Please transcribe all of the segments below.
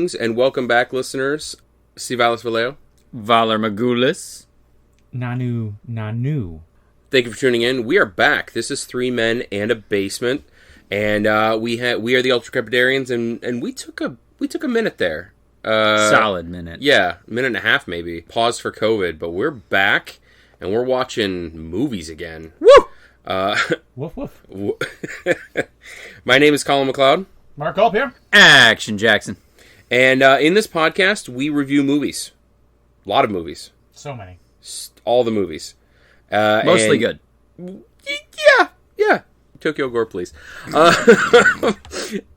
Greetings and welcome back, listeners. Sivalis Valeo. Valar Magulis. Nanu. Thank you for tuning in. We are back. This is Three Men and a Basement, and we are the Ultra Crepidarians, and we took a minute there. Solid minute. Yeah, a minute and a half maybe. Pause for COVID, but we're back, and we're watching movies again. Woo! Woof woof. My name is Colin McLeod. Mark Culp here. Action Jackson. And in this podcast, we review movies. A lot of movies. So many. All the movies. Mostly good. Yeah. Tokyo Gore, please.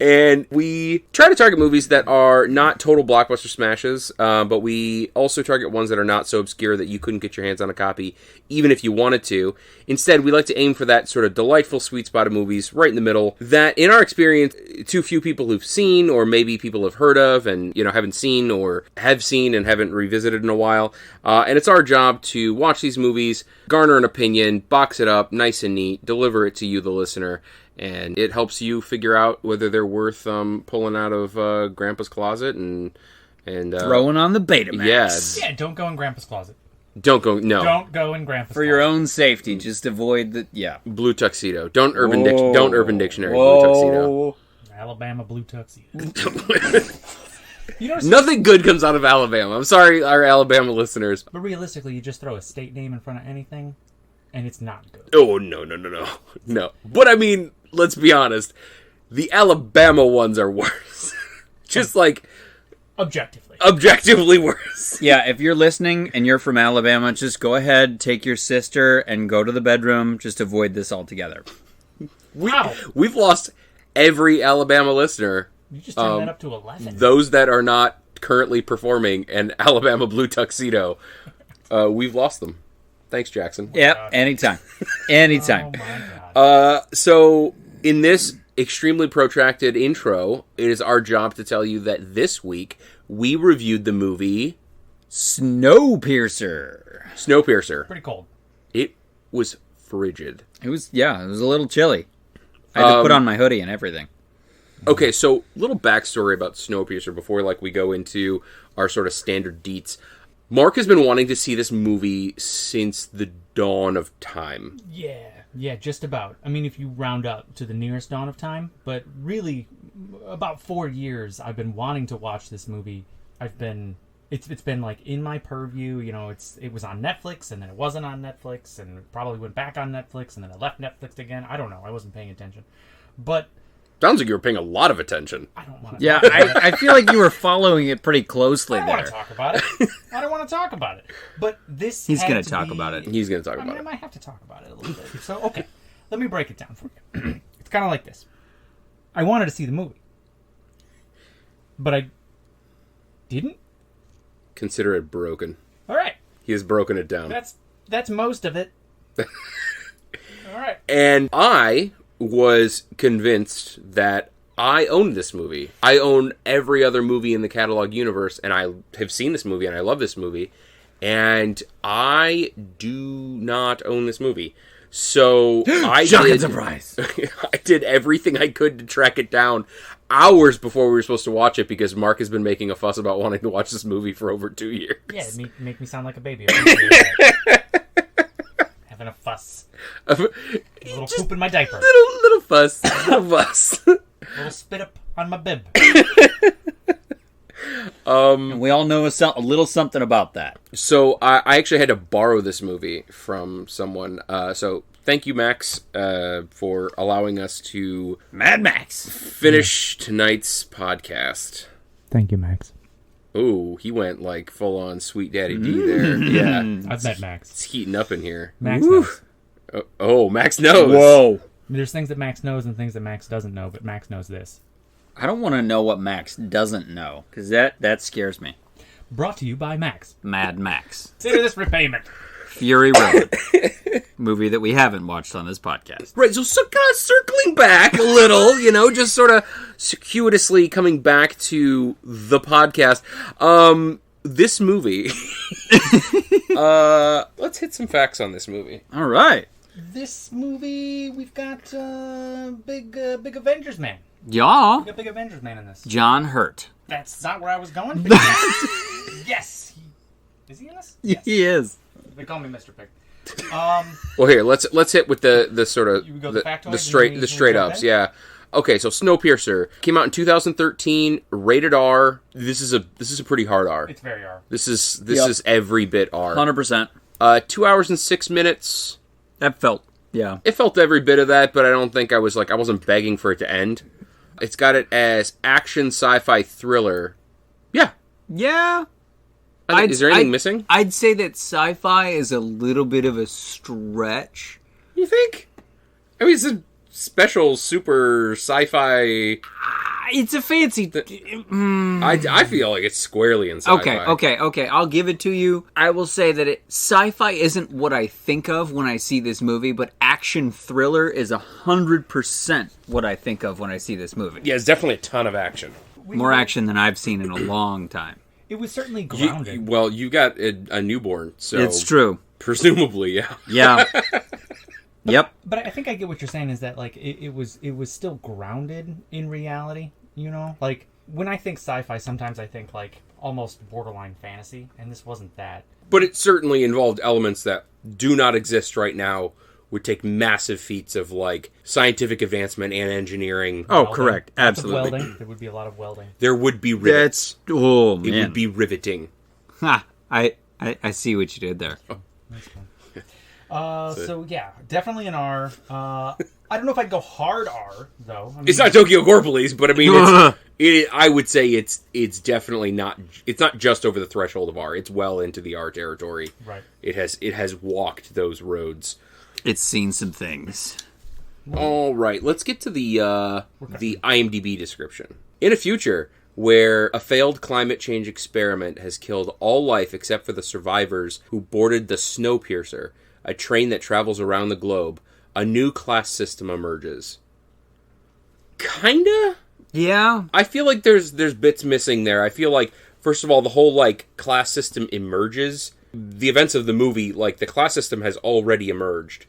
And we try to target movies that are not total blockbuster smashes, but we also target ones that are not so obscure that you couldn't get your hands on a copy, even if you wanted to. Instead, we like to aim for that sort of delightful sweet spot of movies right in the middle that, in our experience, too few people who've seen, or maybe people have heard of and, haven't seen, or have seen and haven't revisited in a while. And it's our job to watch these movies, garner an opinion, box it up nice and neat, deliver it to you, the listener, and it helps you figure out whether they're worth pulling out of Grandpa's closet and throwing on the Betamax. Yeah. Yeah, don't go in Grandpa's closet. Don't go in Grandpa's For your own safety, just avoid the blue tuxedo. Don't Urban Dictionary Whoa. blue tuxedo. Alabama blue tuxedo. Nothing good comes out of Alabama. I'm sorry, our Alabama listeners. But realistically, you just throw a state name in front of anything, and it's not good. Oh, no. But I mean, let's be honest. The Alabama ones are worse. Just like... Objectively worse. Yeah, if you're listening and you're from Alabama, just go ahead, take your sister, and go to the bedroom. Just avoid this altogether. We've lost every Alabama listener. You just turned that up to 11. Those that are not currently performing an Alabama blue tuxedo, we've lost them. Thanks, Jackson. Yep, anytime. Oh my God. So, in this extremely protracted intro, it is our job to tell you that this week we reviewed the movie Snowpiercer. Pretty cold. It was frigid. It was a little chilly. I had to put on my hoodie and everything. Okay, so little backstory about Snowpiercer before we go into our sort of standard deets. Mark has been wanting to see this movie since the dawn of time. Yeah, just about. I mean, if you round up to the nearest dawn of time, but really, about 4 years I've been wanting to watch this movie. It's been like in my purview. It was on Netflix, and then it wasn't on Netflix, and it probably went back on Netflix, and then it left Netflix again. I don't know. I wasn't paying attention, but. Sounds like you were paying a lot of attention. I don't want to. Yeah, I feel like you were following it pretty closely there. I don't want to talk about it. I don't want to talk about it. But this He's going to talk about it. He's going to talk about it. I might have to talk about it a little bit. So, okay. Let me break it down for you. It's kind of like this. I wanted to see the movie. But I didn't. Consider it broken. All right. He has broken it down. That's most of it. All right. And I was convinced that I owned this movie. I own every other movie in the catalog universe, and I have seen this movie, and I love this movie, and I do not own this movie. So I surprise! I did everything I could to track it down hours before we were supposed to watch it, because Mark has been making a fuss about wanting to watch this movie for over 2 years. Yeah, make me sound like a baby. Having a fuss. A little poop in my diaper. Little fuss. Little fuss. A little spit up on my bib. And we all know a little something about that. So I actually had to borrow this movie from someone. So thank you, Max, for allowing us to Mad Max finish tonight's podcast. Thank you, Max. Ooh, he went like full on Sweet Daddy D there. Yeah, I've met Max. It's heating up in here. Max knows. Oh, Max knows. Whoa. There's things that Max knows and things that Max doesn't know, but Max knows this. I don't want to know what Max doesn't know, because that scares me. Brought to you by Max. Mad Max. Consider this repayment. Fury Road. Movie that we haven't watched on this podcast. Right, so kind of circling back a little, just sort of circuitously coming back to the podcast. This movie. Let's hit some facts on this movie. All right. This movie, we've got big Avengers man. Yeah. We got big Avengers man in this. John Hurt. That's not where I was going. But yes. Is he in this? Yes. He is. They call me Mr. Pig. Well, here let's hit with the sort of You go the factoids the straight ups. Yeah. Okay, so Snowpiercer came out in 2013, rated R. This is a pretty hard R. It's very R. This is every bit R. 100%. 2 hours and 6 minutes. That felt, yeah. It felt every bit of that, but I don't think I wasn't begging for it to end. It's got it as action sci-fi thriller. Yeah. Yeah. Is there anything missing? I'd say that sci-fi is a little bit of a stretch. You think? I mean, it's a special super sci-fi. It's a fancy. I feel like it's squarely in sci-fi. Okay. I'll give it to you. I will say that sci-fi isn't what I think of when I see this movie, but action thriller is 100% what I think of when I see this movie. Yeah, it's definitely a ton of action. More action than I've seen in a long time. It was certainly grounded. You got a newborn, so it's true. Presumably, yeah. Yeah. Yep. But I think I get what you're saying is that like it was still grounded in reality. You know, like when I think sci-fi, sometimes I think like almost borderline fantasy, and this wasn't that. But it certainly involved elements that do not exist right now. Would take massive feats of like scientific advancement and engineering. Oh, Welding. correct. Lots of Absolutely. welding. There would be a lot of welding. There would be rivets. Oh man. It would be riveting. Ha! I see what you did there. That's cool. So yeah, definitely an R. I don't know if I'd go hard R though. I mean, It's not Tokyo Gore Police, but I mean, I would say it's definitely not. It's not just over the threshold of R. It's well into the R territory. Right. It has walked those roads. It's seen some things. All right, let's get to the IMDb description. In a future where a failed climate change experiment has killed all life except for the survivors who boarded the Snowpiercer, a train that travels around the globe, a new class system emerges. Kinda? Yeah. I feel like there's bits missing there. I feel like, first of all, the whole, like, class system emerges. The events of the movie, like, the class system has already emerged.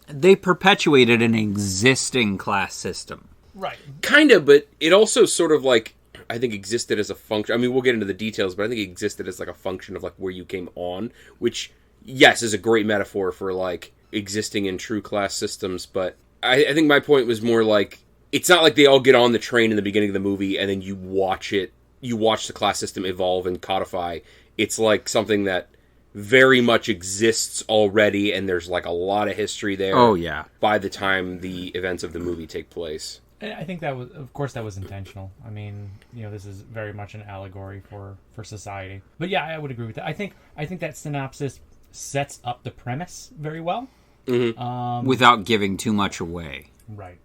They perpetuated an existing class system. Right. Kinda, but it also sort of, like, I think existed as a function. I mean, we'll get into the details, but I think it existed as, like, a function of, like, where you came on, which, yes, is a great metaphor for, like, existing in true class systems, but I think my point was more like, it's not like they all get on the train in the beginning of the movie and then you watch the class system evolve and codify. It's like something that very much exists already, and there's like a lot of history there. Oh, yeah. By the time the events of the movie take place. I think that was, of course, that was intentional. I mean, you know, this is very much an allegory for society. But yeah, I would agree with that. I think that synopsis sets up the premise very well. Mm-hmm. Without giving too much away. Right.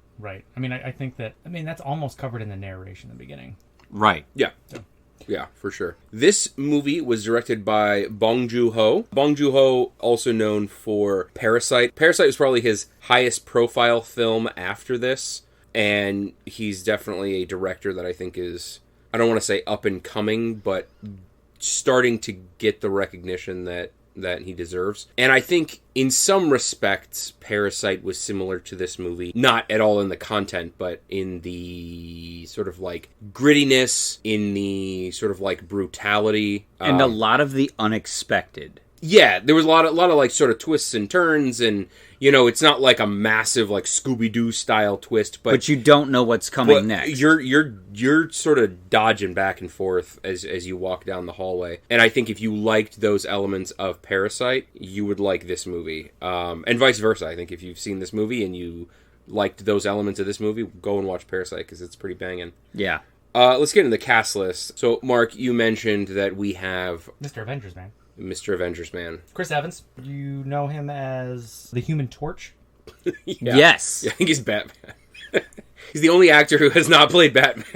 I mean, I think that's almost covered in the narration in the beginning. Right. Yeah. So. Yeah, for sure. This movie was directed by Bong Joon-ho. Bong Joon-ho, also known for Parasite. Parasite was probably his highest profile film after this, and he's definitely a director that I think is, I don't want to say up and coming, but starting to get the recognition that he deserves. And I think in some respects Parasite was similar to this movie, not at all in the content, but in the sort of like grittiness, in the sort of like brutality, and a lot of the unexpected. Yeah, there was a lot of like sort of twists and turns, and you know, it's not like a massive like Scooby-Doo style twist, but you don't know what's coming next. You're sort of dodging back and forth as you walk down the hallway. And I think if you liked those elements of Parasite, you would like this movie. And vice versa. I think if you've seen this movie and you liked those elements of this movie, go and watch Parasite because it's pretty banging. Yeah. Let's get into the cast list. So, Mark, you mentioned that we have Mr. Avengers Man. Mr. Avengers Man. Chris Evans. You know him as the Human Torch? Yeah. Yes. Yeah, I think he's Batman. He's the only actor who has not played Batman.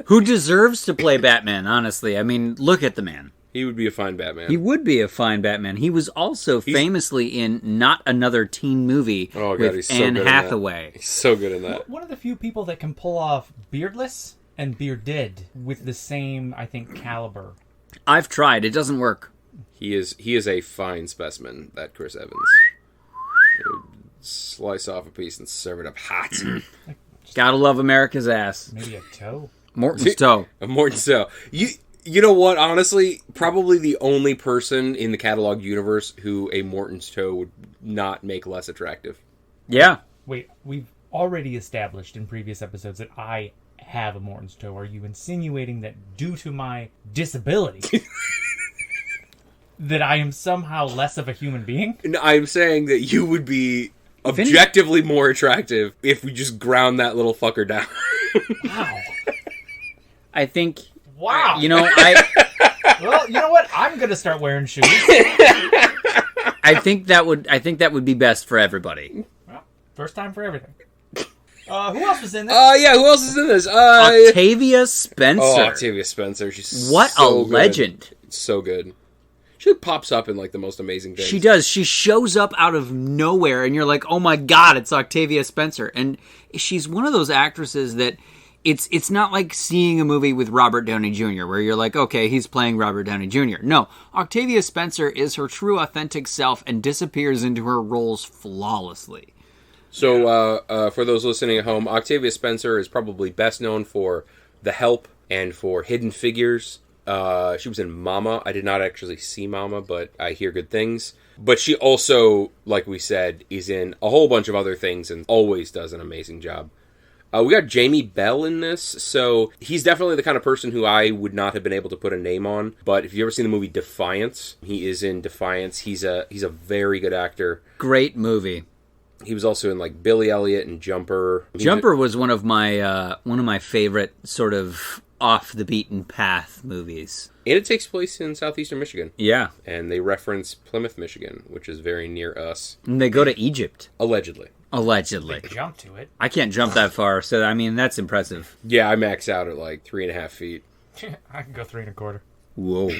Who deserves to play Batman, honestly. I mean, look at the man. He would be a fine Batman. He would be a fine Batman. He was also famously in Not Another Teen Movie with Anne Hathaway. He's so good in that. One of the few people that can pull off beardless and bearded with the same, I think, caliber. I've tried. It doesn't work. He is a fine specimen, that Chris Evans. slice off a piece and serve it up hot. Gotta love America's ass. Maybe a toe. Morton's toe. A Morton's toe. You know what? Honestly, probably the only person in the catalog universe who a Morton's toe would not make less attractive. Yeah. Wait, we've already established in previous episodes that I have a Morton's toe. Are you insinuating that due to my disability that I am somehow less of a human being? No, I'm saying that you would be objectively more attractive if we just ground that little fucker down. Wow. I think... Wow. You know, Well, you know what? I'm going to start wearing shoes. I think that would be best for everybody. Well, first time for everything. Who else was in this? Yeah, who else is in this? Octavia Spencer. Oh, Octavia Spencer. She's what so a legend. Good. So good. She pops up in like the most amazing things. She does. She shows up out of nowhere and you're like, oh my god, it's Octavia Spencer. And she's one of those actresses that it's not like seeing a movie with Robert Downey Jr. where you're like, okay, he's playing Robert Downey Jr. No, Octavia Spencer is her true authentic self and disappears into her roles flawlessly. So, for those listening at home, Octavia Spencer is probably best known for The Help and for Hidden Figures. She was in Mama. I did not actually see Mama, but I hear good things. But she also, like we said, is in a whole bunch of other things and always does an amazing job. We got Jamie Bell in this, so he's definitely the kind of person who I would not have been able to put a name on. But if you've ever seen the movie Defiance, he is in Defiance. He's a very good actor. Great movie. He was also in like Billy Elliot and Jumper. Jumper was one of my favorite sort of off the beaten path movies. And it takes place in southeastern Michigan. Yeah. And they reference Plymouth, Michigan, which is very near us. And they go to Egypt. Allegedly. Allegedly. They jump to it. I can't jump that far, so I mean, that's impressive. Yeah, I max out at like 3.5 feet. I can go 3 1/4. Whoa.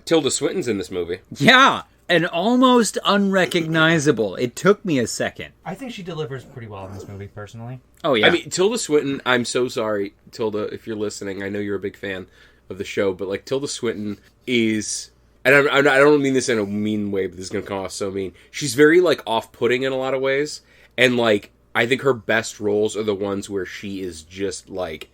Tilda Swinton's in this movie. Yeah. And almost unrecognizable. It took me a second. I think she delivers pretty well in this movie, personally. Oh, yeah. I mean, Tilda Swinton, I'm so sorry, Tilda, if you're listening. I know you're a big fan of the show, but like Tilda Swinton is... And I don't mean this in a mean way, but this is going to come off so mean. She's very, like, off-putting in a lot of ways. And, like, I think her best roles are the ones where she is just, like,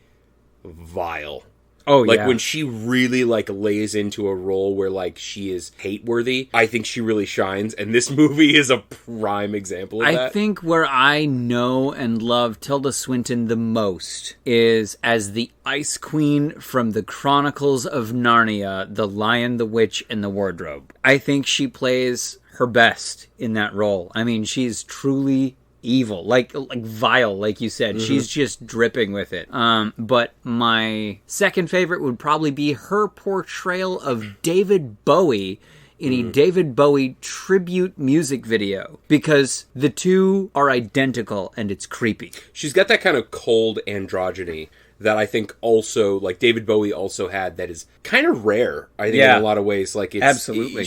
vile. Oh, like, yeah. when she really, like, lays into a role where, like, she is hate-worthy, I think she really shines. And this movie is a prime example of that. I think where I know and love Tilda Swinton the most is as the Ice Queen from the Chronicles of Narnia, The Lion, the Witch, and the Wardrobe. I think she plays her best in that role. I mean, she's truly evil, like vile, like you said. Mm-hmm. She's just dripping with it. But my second favorite would probably be her portrayal of David Bowie in a David Bowie tribute music video, because the two are identical and it's creepy. She's got that kind of cold androgyny that I think also, like, David Bowie also had that is kind of rare, I think, in a lot of ways. Like, it's... Absolutely.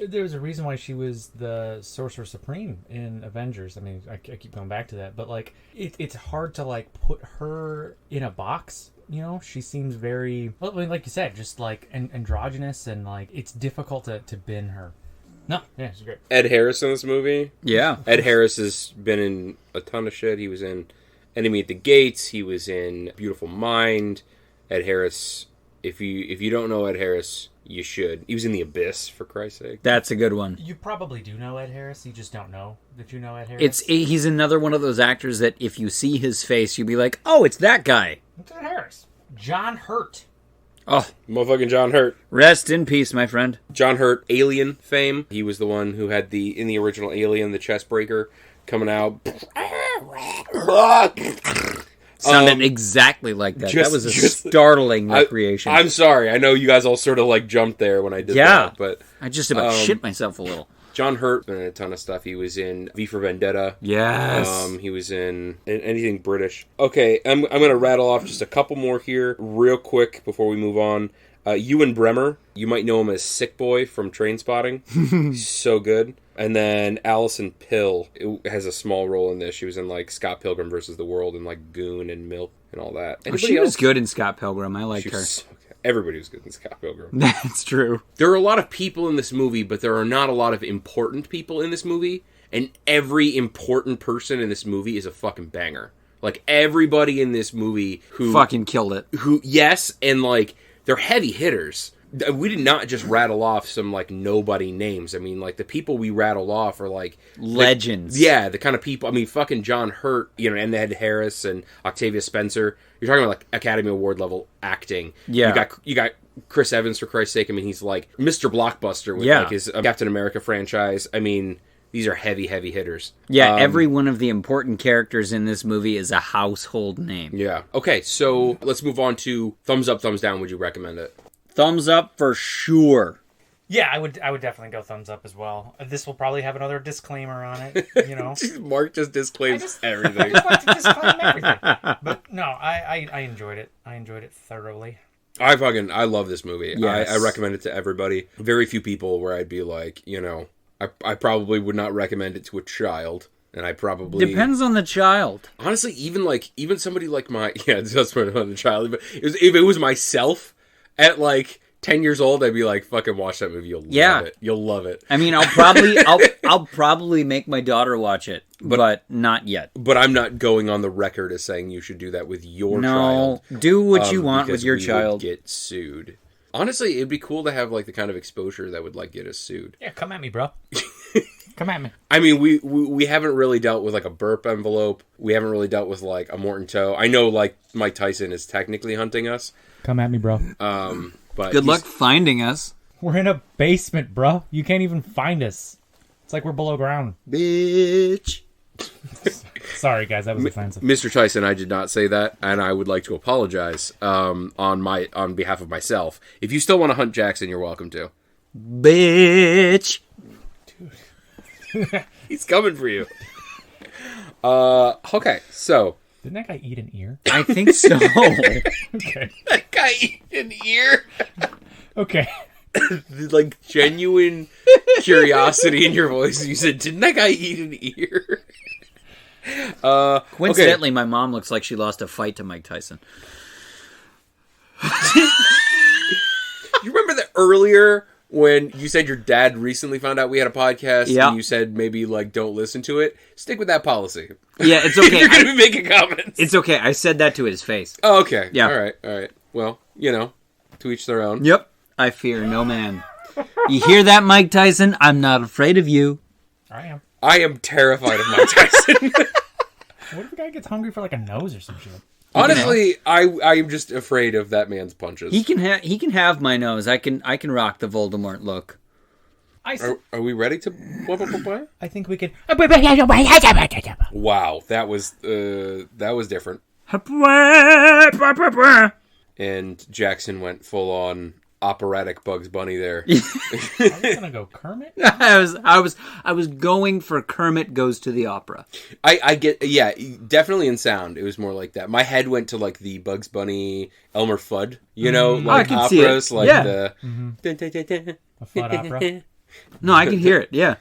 There was a reason why she was the Sorcerer Supreme in Avengers. I mean, I keep going back to that, but, like, it's hard to, like, put her in a box, you know? She seems very, well, like you said, just, like, androgynous, and, like, it's difficult to bin her. No, yeah, she's great. Ed Harris in this movie? Yeah. Ed Harris has been in a ton of shit. He was in Enemy at the Gates. He was in Beautiful Mind. Ed Harris, if you don't know Ed Harris, you should. He was in The Abyss, for Christ's sake. That's a good one. You probably do know Ed Harris. You just don't know that you know Ed Harris. He's another one of those actors that if you see his face, you'll be like, oh, it's that guy. It's Ed Harris. John Hurt. Oh, motherfucking John Hurt. Rest in peace, my friend. John Hurt, Alien fame. He was the one who had in the original Alien, the chest breaker coming out. Sounded exactly like that. That was a startling recreation. I'm sorry. I know you guys all sort of like jumped there when I did that. But I just about shit myself a little. John Hurt been in a ton of stuff. He was in V for Vendetta. Yes. He was in anything British. Okay, I'm going to rattle off just a couple more here real quick before we move on. Ewan Bremer. You might know him as Sick Boy from Trainspotting. So good. And then Alison Pill has a small role in this. She was in like Scott Pilgrim versus the World and like Goon and Milk and all that. She was good in Scott Pilgrim. I liked her. So everybody was good in Scott Pilgrim. That's true. There are a lot of people in this movie, but there are not a lot of important people in this movie. and every important person in this movie is a fucking banger. Like, everybody in this movie who... Fucking killed it. Yes, and, like, they're heavy hitters. We did not just rattle off some, like, nobody names. I mean, like, the people we rattled off are, like... Legends. The kind of people... I mean, fucking John Hurt, you know, and Ed Harris and Octavia Spencer. You're talking about, like, Academy Award level acting. Yeah. You got Chris Evans, for Christ's sake. I mean, he's, like, Mr. Blockbuster with, like, his Captain America franchise. I mean... These are heavy, heavy hitters. Yeah, every one of the important characters in this movie is a household name. Yeah. Okay, so let's move on to thumbs up, thumbs down. Would you recommend it? Thumbs up for sure. Yeah, I would definitely go thumbs up as well. This will probably have another disclaimer on it, you know. Mark just disclaims everything. I just like to disclaim everything. But no, I enjoyed it. I enjoyed it thoroughly. I love this movie. Yes. I recommend it to everybody. Very few people where I'd be like, you know... I probably would not recommend it to a child, and I probably... Depends on the child. Honestly, even somebody like my... Yeah, it does depend on the child, but if it was myself at, like, 10 years old, I'd be like, fucking watch that movie, you'll love it. You'll love it. I mean, I'll probably make my daughter watch it, but not yet. But I'm not going on the record as saying you should do that with your child. No, do what you want with your child. Would get sued. Honestly, it'd be cool to have, like, the kind of exposure that would, like, get us sued. Yeah, come at me, bro. Come at me. I mean, we haven't really dealt with, like, a burp envelope. We haven't really dealt with, like, a Morton toe. I know, like, Mike Tyson is technically hunting us. Come at me, bro. But good luck finding us. We're in a basement, bro. You can't even find us. It's like we're below ground. Bitch. Sorry, guys, that was offensive. Mr. Tyson, I did not say that, and I would like to apologize on behalf of myself. If you still want to hunt Jackson, you're welcome to. Bitch. Dude. He's coming for you. Okay, so... Didn't that guy eat an ear? I think so. Okay. That guy eat an ear? Okay. Like, genuine curiosity in your voice. You said, didn't that guy eat an ear? Coincidentally, my mom looks like she lost a fight to Mike Tyson. You remember that earlier when you said your dad recently found out we had a podcast and you said maybe, like, don't listen to it? Stick with that policy. Yeah, it's okay. You're going to be making comments. It's okay. I said that to his face. Oh, okay. Yeah. All right. Well, you know, to each their own. Yep. I fear no man. You hear that, Mike Tyson? I'm not afraid of you. I am terrified of Mike Tyson. What if the guy gets hungry for, like, a nose or some shit? Honestly, I'm just afraid of that man's punches. He can have my nose. I can rock the Voldemort look. Are we ready to? I think we could. Wow, that was different. And Jackson went full on operatic Bugs Bunny there. Are you gonna go Kermit? I was going for Kermit Goes to the Opera. I get, definitely in sound. It was more like that. My head went to, like, the Bugs Bunny Elmer Fudd, you know, like I can operas, see it. like the A Fudd opera. No, I can hear it. Yeah,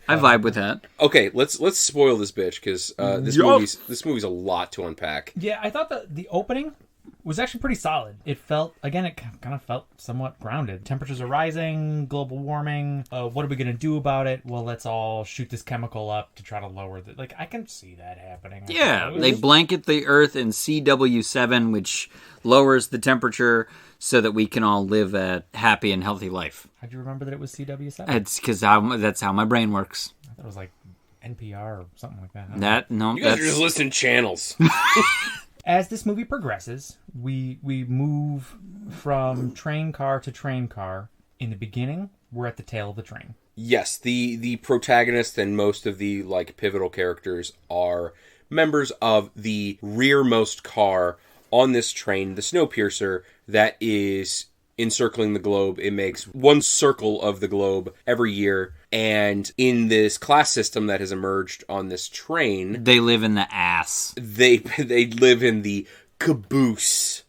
I vibe with that. Okay, let's spoil this bitch because this movie's a lot to unpack. Yeah, I thought the opening was actually pretty solid. It felt, again, it kind of felt somewhat grounded. Temperatures are rising, global warming. What are we going to do about it? Well, let's all shoot this chemical up to try to lower the... Like, I can see that happening. Yeah, they blanket the Earth in CW7, which lowers the temperature so that we can all live a happy and healthy life. How'd you remember that it was CW7? It's because that's how my brain works. I thought it was like NPR or something like that. You guys are just listening channels. As this movie progresses, we move from train car to train car. In the beginning, we're at the tail of the train. Yes, the protagonist and most of the, like, pivotal characters are members of the rearmost car on this train, the Snowpiercer, that is encircling the globe. It makes one circle of the globe every year. And in this class system that has emerged on this train... They live in the ass. They live in the caboose.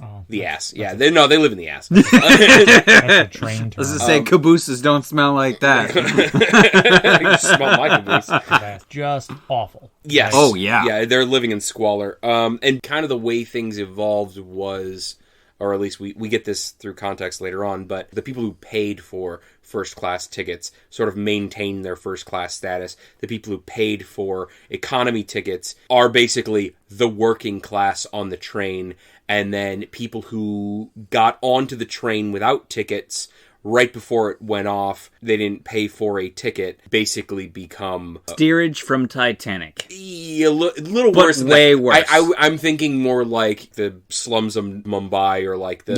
Oh, the ass. Yeah, they live in the ass. That's a train term. Let's just say cabooses don't smell like that. You smell my caboose. That's just awful. Yes. Oh, yeah. Yeah, they're living in squalor. And kind of the way things evolved was... or at least we get this through context later on, but the people who paid for first-class tickets sort of maintain their first-class status. The people who paid for economy tickets are basically the working class on the train, and then people who got onto the train without tickets right before it went off, they didn't pay for a ticket, basically become... Steerage from Titanic. A little But worse than way that. worse. I'm thinking more like the slums of Mumbai, or like the,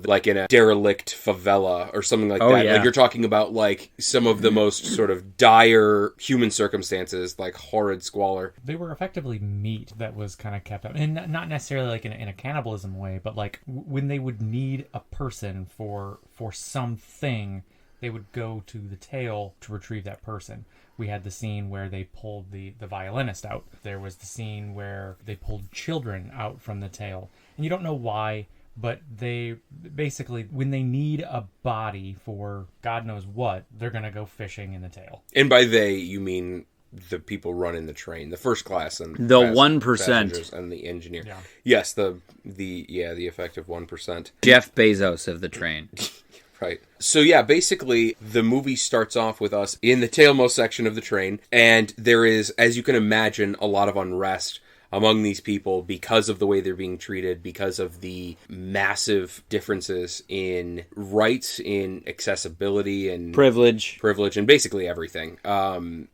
like in a derelict favela or something like that. Yeah. Like, you're talking about like some of the most sort of dire human circumstances, like horrid squalor. They were effectively meat that was kind of kept up, and not necessarily like in a cannibalism way, but like when they would need a person for something, they would go to the tail to retrieve that person. We had the scene where they pulled the violinist out. There was the scene where they pulled children out from the tail. And you don't know why, but they basically, when they need a body for God knows what, they're going to go fishing in the tail. And by they, you mean the people running the train, the first class, and the 1% and the engineer. Yeah. Yes, the effective 1%. Jeff Bezos of the train. Right. So yeah, basically the movie starts off with us in the tailmost section of the train, and there is, as you can imagine, a lot of unrest among these people because of the way they're being treated, because of the massive differences in rights, in accessibility, and Privilege, and basically everything.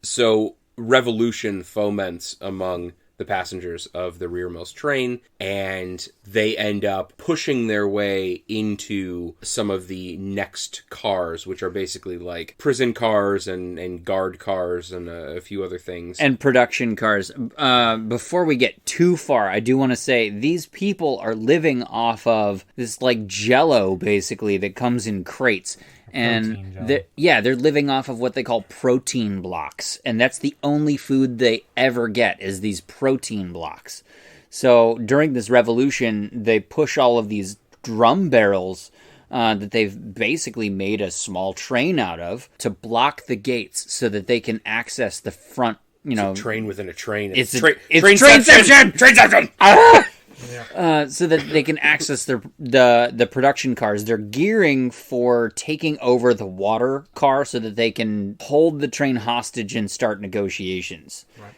So revolution foments among the passengers of the rearmost train, and they end up pushing their way into some of the next cars, which are basically like prison cars and guard cars and a few other things. and production cars. Before we get too far, I do want to say these people are living off of this like Jell-O, basically, that comes in crates. And they're living off of what they call protein blocks, and that's the only food they ever get is these protein blocks. So during this revolution, they push all of these drum barrels that they've basically made a small train out of to block the gates so that they can access the front. It's a train within a train. It's trainception. So that they can access the production cars. They're gearing for taking over the water car so that they can hold the train hostage and start negotiations. Right.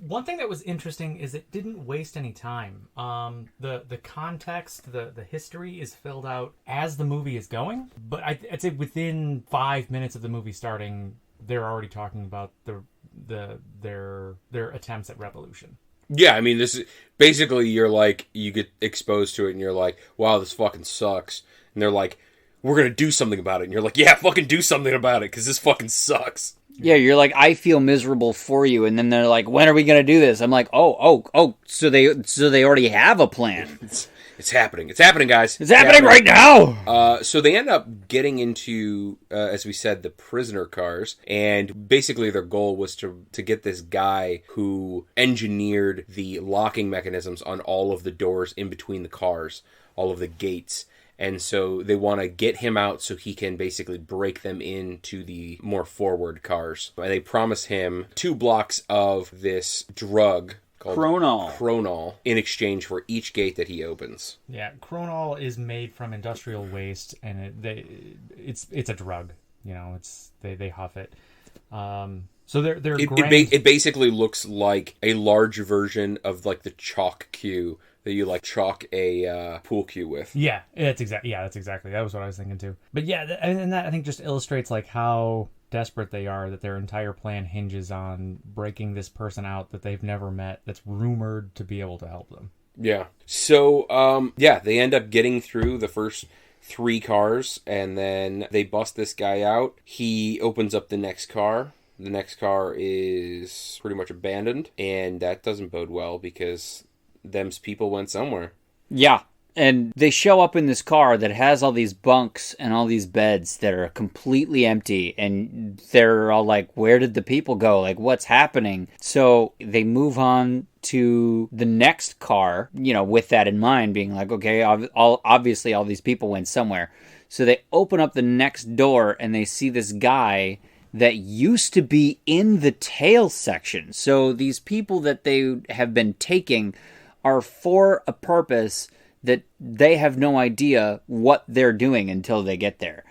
One thing that was interesting is it didn't waste any time. The context, the history is filled out as the movie is going, but I'd say within 5 minutes of the movie starting, they're already talking about their attempts at revolution. Yeah, I mean, this is basically, you get exposed to it and you're like, wow, this fucking sucks. And they're like, we're going to do something about it. And you're like, yeah, fucking do something about it because this fucking sucks. Yeah, you're like, I feel miserable for you. And then they're like, when are we going to do this? I'm like, oh, so they already have a plan. It's happening. It's happening, guys. It's happening right now! So they end up getting into, as we said, the prisoner cars. And basically their goal was to get this guy who engineered the locking mechanisms on all of the doors in between the cars, all of the gates. And so they want to get him out so he can basically break them into the more forward cars. And they promise him 2 blocks of this drug called Chronol in exchange for each gate that he opens. Yeah, Chronol is made from industrial waste, and it's a drug. You know, they huff it. So it basically looks like a large version of like the chalk cue that you like chalk a pool cue with. Yeah, that's exactly. That was what I was thinking too. But yeah, and that I think just illustrates like how desperate they are, that their entire plan hinges on breaking this person out that they've never met, that's rumored to be able to help them. Yeah. So they end up getting through the first 3 cars, and then they bust this guy out. He opens up the next car. The next car is pretty much abandoned, and that doesn't bode well because them's people went somewhere. Yeah. And they show up in this car that has all these bunks and all these beds that are completely empty. And they're all like, where did the people go? Like, what's happening? So they move on to the next car, with that in mind, being like, okay, obviously all these people went somewhere. So they open up the next door and they see this guy that used to be in the tail section. So these people that they have been taking are for a purpose that they have no idea what they're doing until they get there.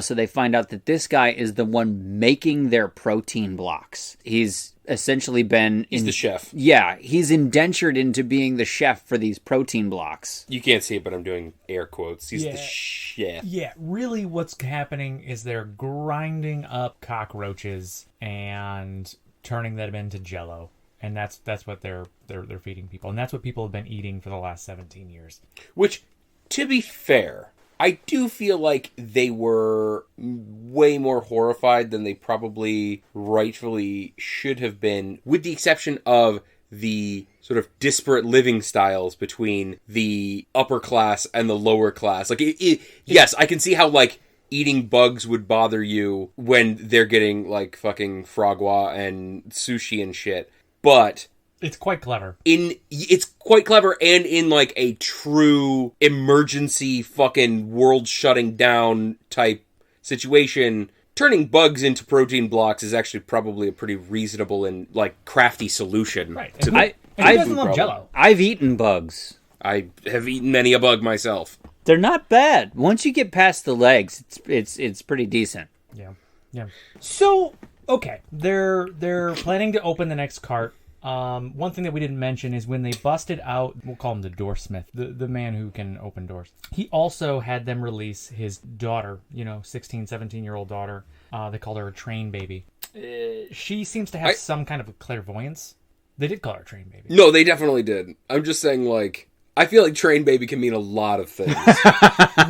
So they find out that this guy is the one making their protein blocks. He's essentially been... He's the chef. Yeah, he's indentured into being the chef for these protein blocks. You can't see it, but I'm doing air quotes. He's the chef. Yeah, really what's happening is they're grinding up cockroaches and turning them into Jell-O. And that's what they're feeding people. And that's what people have been eating for the last 17 years. Which, to be fair... I do feel like they were way more horrified than they probably rightfully should have been, with the exception of the sort of disparate living styles between the upper class and the lower class. Like, yes, I can see how, like, eating bugs would bother you when they're getting, like, fucking frogwa and sushi and shit, but... It's quite clever. It's quite clever, and in like a true emergency fucking world shutting down type situation, turning bugs into protein blocks is actually probably a pretty reasonable and like crafty solution. Right. To And who doesn't love Jell-O? I've eaten bugs. I have eaten many a bug myself. They're not bad. Once you get past the legs, it's pretty decent. Yeah. So, okay, they're planning to open the next cart. One thing that we didn't mention is when they busted out, we'll call him the doorsmith, the man who can open doors. He also had them release his daughter, 16, 17-year-old daughter. They called her a train baby. She seems to have some kind of clairvoyance. They did call her a train baby. No, they definitely did. I'm just saying, like, I feel like train baby can mean a lot of things.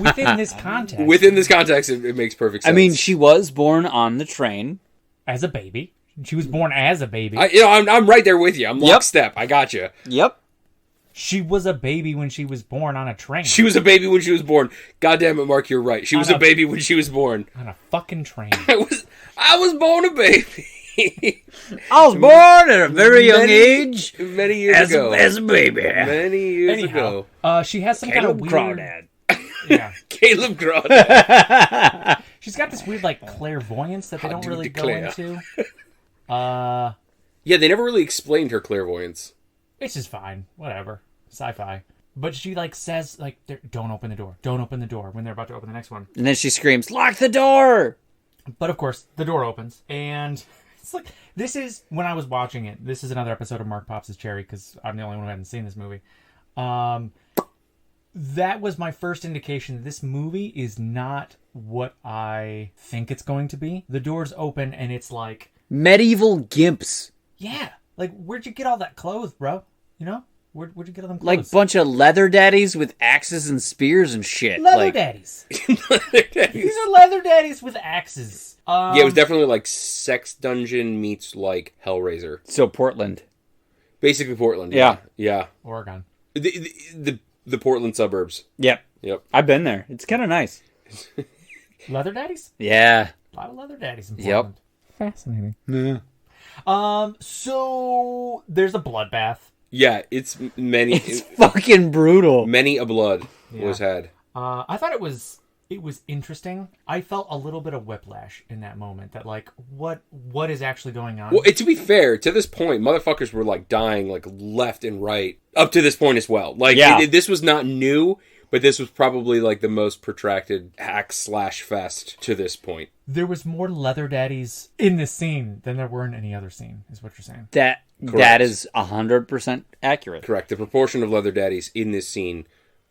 Within this context. Within this context, it makes perfect sense. I mean, she was born on the train. As a baby. She was born as a baby. I'm right there with you. I'm lockstep. I got you. Yep. She was a baby when she was born on a train. She was a baby when she was born. God damn it, Mark, you're right. She was a baby when she was born. On a fucking train. I was born a baby. I was born at a very young age. Many years ago. As a baby. Many years ago. She has some kind of weird... Crawdad. Yeah. Caleb Crawdad. She's got this weird, like, clairvoyance that they don't really go into. Yeah, they never really explained her clairvoyance. It's just fine. Whatever. Sci-fi. But she, like, says, like, don't open the door. Don't open the door when they're about to open the next one. And then she screams, lock the door! But, of course, the door opens. And it's like, this is, when I was watching it, this is another episode of Mark Pops' Cherry, because I'm the only one who hasn't seen this movie. That was my first indication that this movie is not what I think it's going to be. The doors open, and it's like... medieval gimps. Yeah. Like, where'd you get all that clothes, bro? Where'd you get all them clothes? Like bunch of leather daddies with axes and spears and shit. Leather daddies. These are leather daddies with axes. Yeah, it was definitely like Sex Dungeon meets like Hellraiser. So Portland. Basically Portland. Yeah. Yeah. Oregon. The Portland suburbs. Yep. I've been there. It's kind of nice. Leather daddies? Yeah. A lot of leather daddies in Portland. Yep. Fascinating. Yeah. So there's a bloodbath. Yeah, it's fucking brutal. Many a blood was had. I thought it was interesting. I felt a little bit of whiplash in that moment. That like, what is actually going on? Well, to be fair, to this point, motherfuckers were like dying like left and right up to this point as well. Like, this was not new, but this was probably like the most protracted hack/fest to this point. There was more leather daddies in this scene than there were in any other scene, is what you're saying. That is 100% accurate. Correct. The proportion of leather daddies in this scene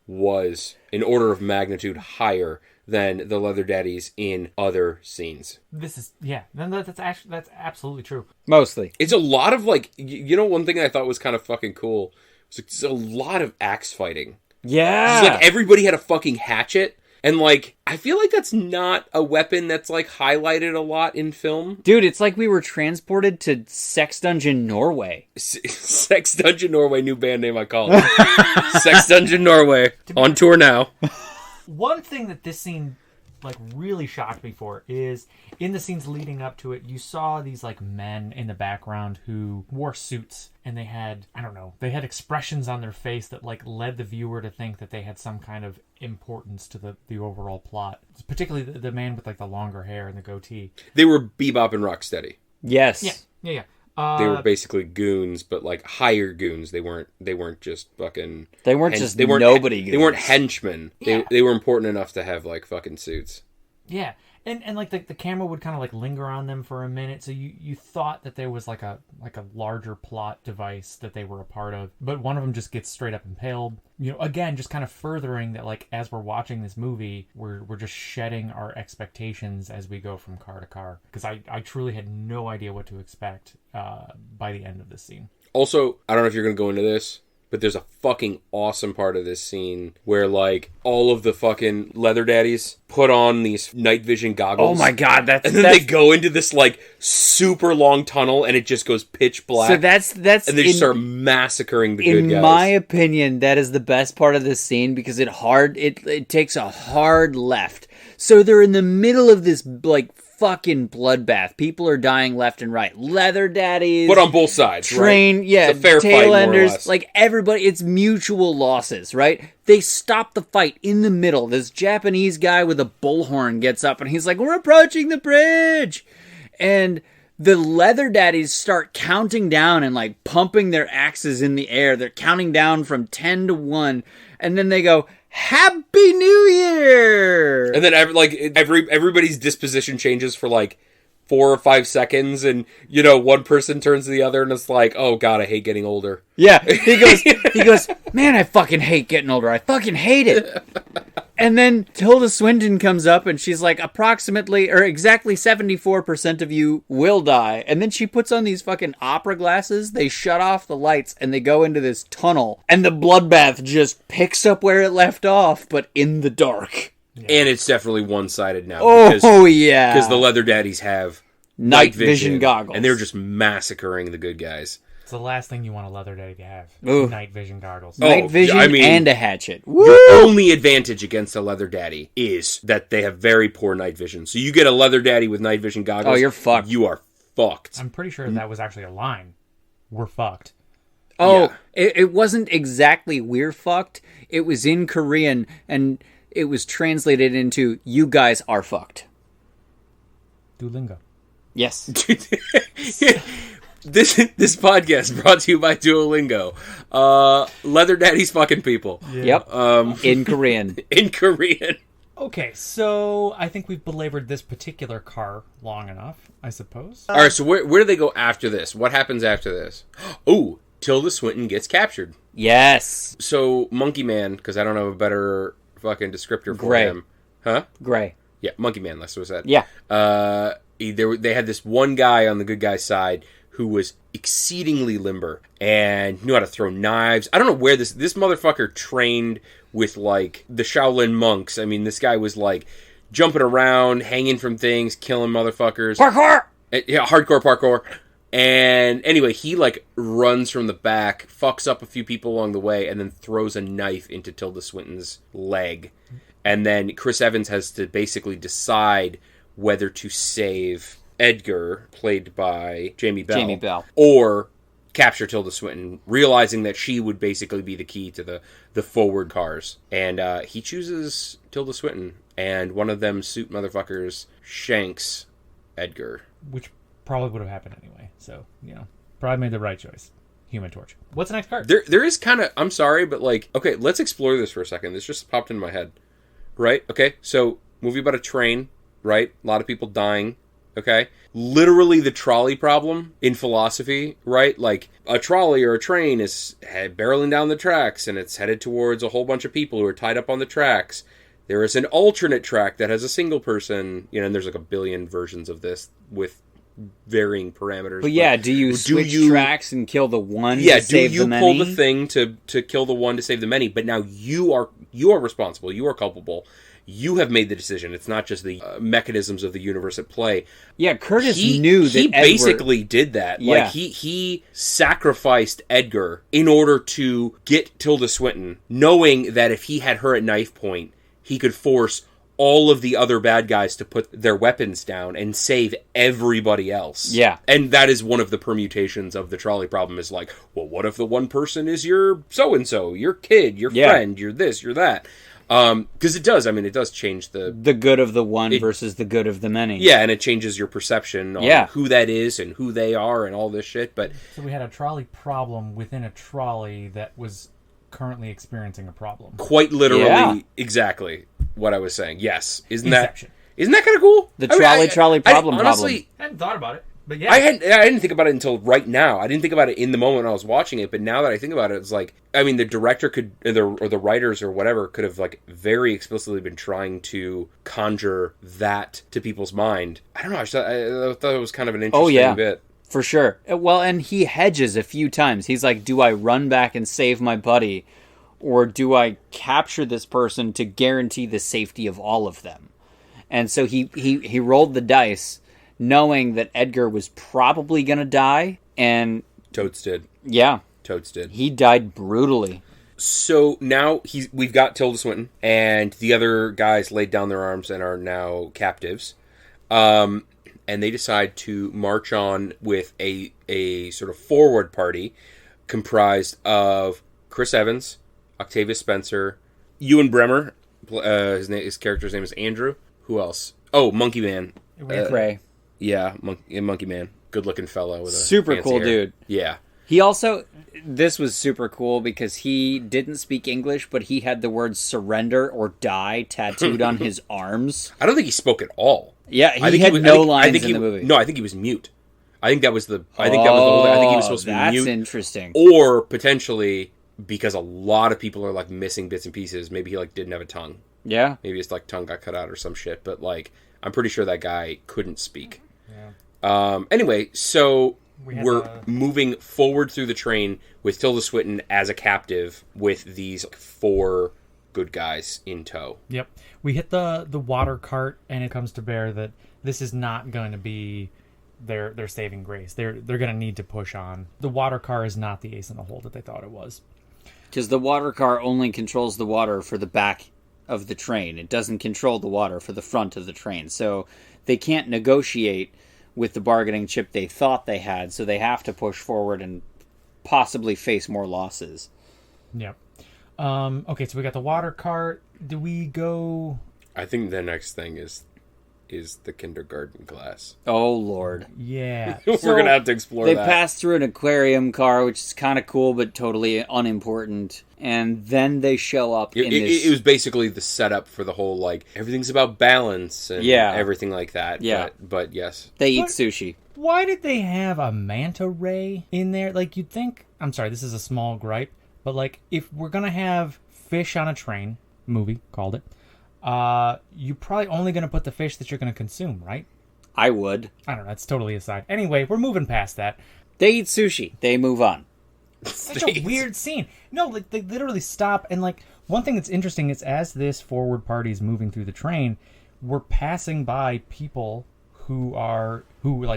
was an order of magnitude higher than the leather daddies in other scenes. That's absolutely true. Mostly. It's a lot of like, one thing I thought was kind of fucking cool was it's a lot of axe fighting. Yeah. It's like everybody had a fucking hatchet. And, like, I feel like that's not a weapon that's, like, highlighted a lot in film. Dude, it's like we were transported to Sex Dungeon Norway. Sex Dungeon Norway, new band name I call it. Sex Dungeon Norway, on tour now. One thing that this scene, like, really shocked me for is in the scenes leading up to it, you saw these, like, men in the background who wore suits. And they had, they had expressions on their face that, like, led the viewer to think that they had some kind of importance to the overall plot. Particularly the man with, like, the longer hair and the goatee. They were Bebop and Rocksteady. Yes. Yeah. They were basically goons, but like higher goons. They weren't just fucking. They weren't just nobody goons. They weren't henchmen. Yeah. They were important enough to have like fucking suits. Yeah. And like the camera would kind of like linger on them for a minute, so you thought that there was like a larger plot device that they were a part of, but one of them just gets straight up impaled. You know, again, just kind of furthering that, like, as we're watching this movie, we're just shedding our expectations as we go from car to car, because I truly had no idea what to expect by the end of this scene. Also, I don't know if you're going to go into this, but there's a fucking awesome part of this scene where, like, all of the fucking leather daddies put on these night vision goggles. Oh my god, and then they go into this, like, super long tunnel, and it just goes pitch black. So that's and they just start massacring the good guys. In my opinion, that is the best part of this scene, because it takes a hard left. So they're in the middle of this, like, fucking bloodbath. People are dying left and right. Leather daddies. But on both sides, right? Yeah, it's a fair fight, more or less. Like, everybody, it's mutual losses, right? They stop the fight in the middle. This Japanese guy with a bullhorn gets up and he's like, we're approaching the bridge. And the leather daddies start counting down and, like, pumping their axes in the air. They're counting down from 10 to 1. And then they go, Happy New Year! And then everybody's disposition changes for like 4 or 5 seconds, and you know, one person turns to the other and it's like, oh god, I hate getting older. Yeah, he goes, man, I fucking hate getting older. I fucking hate it. And then Tilda Swinton comes up and she's like, approximately or exactly 74% of you will die. And then she puts on these fucking opera glasses. They shut off the lights and they go into this tunnel. And the bloodbath just picks up where it left off, but in the dark. Yeah. And it's definitely one-sided now. Yeah. Because the leather daddies have night vision goggles. And they're just massacring the good guys. It's the last thing you want a leather daddy to have. Ooh. Night vision goggles. Night vision and a hatchet. Woo! Your only advantage against a leather daddy is that they have very poor night vision. So you get a leather daddy with night vision goggles. Oh, you're fucked. You are fucked. I'm pretty sure that was actually a line. We're fucked. Oh, yeah. It wasn't exactly we're fucked. It was in Korean, and it was translated into you guys are fucked. Duolingo. Yes. This podcast brought to you by Duolingo. Leather daddies fucking people. Yeah. Yep. In Korean. In Korean. Okay, so I think we've belabored this particular car long enough, I suppose. All right, so where do they go after this? What happens after this? Oh, Tilda Swinton gets captured. Yes. So Monkey Man, because I don't have a better fucking descriptor for Gray. him. Huh? Gray. Yeah, Monkey Man, that's what I said. Yeah. They had this one guy on the good guy's side who was exceedingly limber and knew how to throw knives. I don't know where this motherfucker trained with, like, the Shaolin monks. I mean, this guy was, like, jumping around, hanging from things, killing motherfuckers. Parkour! Yeah, hardcore parkour. And anyway, he, like, runs from the back, fucks up a few people along the way, and then throws a knife into Tilda Swinton's leg. And then Chris Evans has to basically decide whether to save Edgar, played by Jamie Bell, or capture Tilda Swinton, realizing that she would basically be the key to the forward cars. And he chooses Tilda Swinton, and one of them suit motherfuckers shanks Edgar. Which probably would have happened anyway, so, you know, probably made the right choice. Human Torch. What's the next card? There is kind of, I'm sorry, but, like, okay, let's explore this for a second. This just popped into my head. Right? Okay, so, movie about a train, right? A lot of people dying. Okay? Literally the trolley problem in philosophy, right? Like, a trolley or a train is barreling down the tracks, and it's headed towards a whole bunch of people who are tied up on the tracks. There is an alternate track that has a single person, you know, and there's like a billion versions of this with varying parameters. But yeah, do you switch tracks and kill the one to save the many? Yeah, do you pull the thing to kill the one to save the many? But now you are responsible. You are culpable. You have made the decision. It's not just the mechanisms of the universe at play. Yeah, Curtis knew that Edward basically did that. Yeah. Like, he sacrificed Edgar in order to get Tilda Swinton, knowing that if he had her at knife point, he could force all of the other bad guys to put their weapons down and save everybody else. Yeah. And that is one of the permutations of the trolley problem, is like, well, what if the one person is your so-and-so, your kid, your friend, your this, your that? Because it does. I mean, it does change The good of the one versus the good of the many. Yeah, and it changes your perception on who that is and who they are and all this shit. But so we had a trolley problem within a trolley that was currently experiencing a problem. Quite literally, exactly what I was saying. Yes, isn't that kind of cool? The trolley problem. Honestly, I hadn't thought about it, but yeah, I didn't think about it until right now. I didn't think about it in the moment when I was watching it, but now that I think about it, it's like, I mean, the director could, or the writers or whatever, could have like very explicitly been trying to conjure that to people's mind. I don't know. I thought it was kind of an interesting bit. For sure. Well, and he hedges a few times. He's like, do I run back and save my buddy, or do I capture this person to guarantee the safety of all of them? And so he rolled the dice, knowing that Edgar was probably going to die, and Totes did. Yeah. Totes did. He died brutally. So now we've got Tilda Swinton, and the other guys laid down their arms and are now captives. And they decide to march on with a sort of forward party comprised of Chris Evans, Octavia Spencer, Ewan Bremer. His character's name is Andrew. Who else? Oh, Monkey Man. Ray. Yeah, Monkey Man. Good-looking fellow with a super cool hair. dude. Yeah. He also, this was super cool because he didn't speak English, but he had the words surrender or die tattooed on his arms. I don't think he spoke at all. Yeah, he had no lines in the movie. No, I think he was mute. I think that was the whole thing. I think he was supposed to be mute. That's interesting. Or potentially, because a lot of people are like missing bits and pieces, maybe he like didn't have a tongue. Yeah. Maybe his like tongue got cut out or some shit. But like, I'm pretty sure that guy couldn't speak. Yeah. Anyway, so we're moving forward through the train with Tilda Swinton as a captive with these like, 4 good guys in tow. Yep. We hit the water cart, and it comes to bear that this is not going to be their saving grace. They're going to need to push on. The water car is not the ace in the hole that they thought it was. Because the water car only controls the water for the back of the train. It doesn't control the water for the front of the train. So they can't negotiate with the bargaining chip they thought they had, so they have to push forward and possibly face more losses. Yep. Okay, so we got the water cart. Do we go... I think the next thing is the kindergarten class. Oh, Lord. Yeah. We're going to have to explore that. They pass through an aquarium car, which is kind of cool, but totally unimportant. And then they show up in this... It was basically the setup for the whole, like, everything's about balance and everything like that. Yeah. But yes. They eat sushi. Why did they have a manta ray in there? Like, you'd think... I'm sorry, this is a small gripe. But, like, if we're going to have fish on a train, movie, called it, you're probably only going to put the fish that you're going to consume, right? I would. I don't know, that's totally aside. Anyway, we're moving past that. They eat sushi. They move on. Such a weird scene. No, like, they literally stop, and, like, one thing that's interesting is as this forward party is moving through the train, we're passing by people who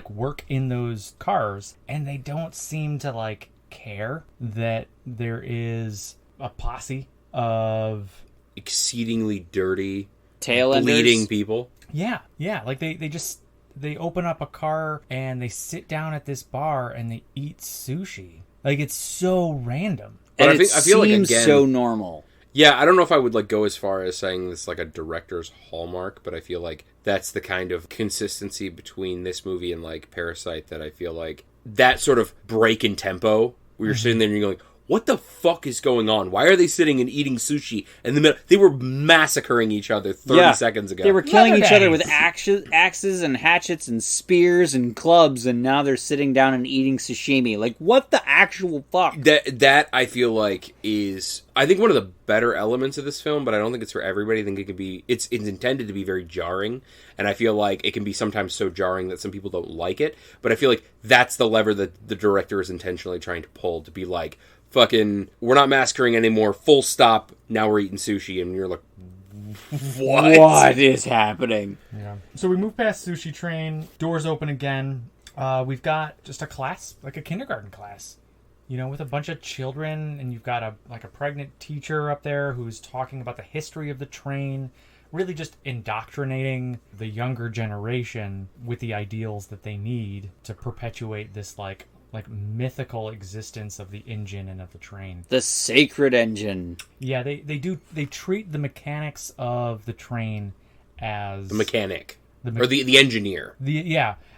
work in those cars, and they don't seem to, like, care that there is a posse of exceedingly dirty, tailenders, bleeding people. Yeah. Like they open up a car and they sit down at this bar and they eat sushi. Like, it's so random. And I feel like, again, so normal. Yeah, I don't know if I would like go as far as saying this is like a director's hallmark, but I feel like that's the kind of consistency between this movie and like Parasite that I feel like that sort of break in tempo where you're sitting there and you're going, what the fuck is going on? Why are they sitting and eating sushi? And they were massacring each other 30 seconds ago. They were killing each other with axes and hatchets and spears and clubs, and now they're sitting down and eating sashimi. Like, what the actual fuck? That I feel like is, I think, one of the better elements of this film, but I don't think it's for everybody. I think it could be, it's intended to be very jarring, and I feel like it can be sometimes so jarring that some people don't like it, but I feel like that's the lever that the director is intentionally trying to pull, to be like, fucking, we're not massacring anymore, full stop, now we're eating sushi, and you're like, what is happening? Yeah. So we move past sushi train, doors open again, we've got just a class, like a kindergarten class, you know, with a bunch of children, and you've got a pregnant teacher up there who's talking about the history of the train, really just indoctrinating the younger generation with the ideals that they need to perpetuate this, like, mythical existence of the engine and of the train. The sacred engine. Yeah, they treat the mechanics of the train as The mechanic. Or the engineer.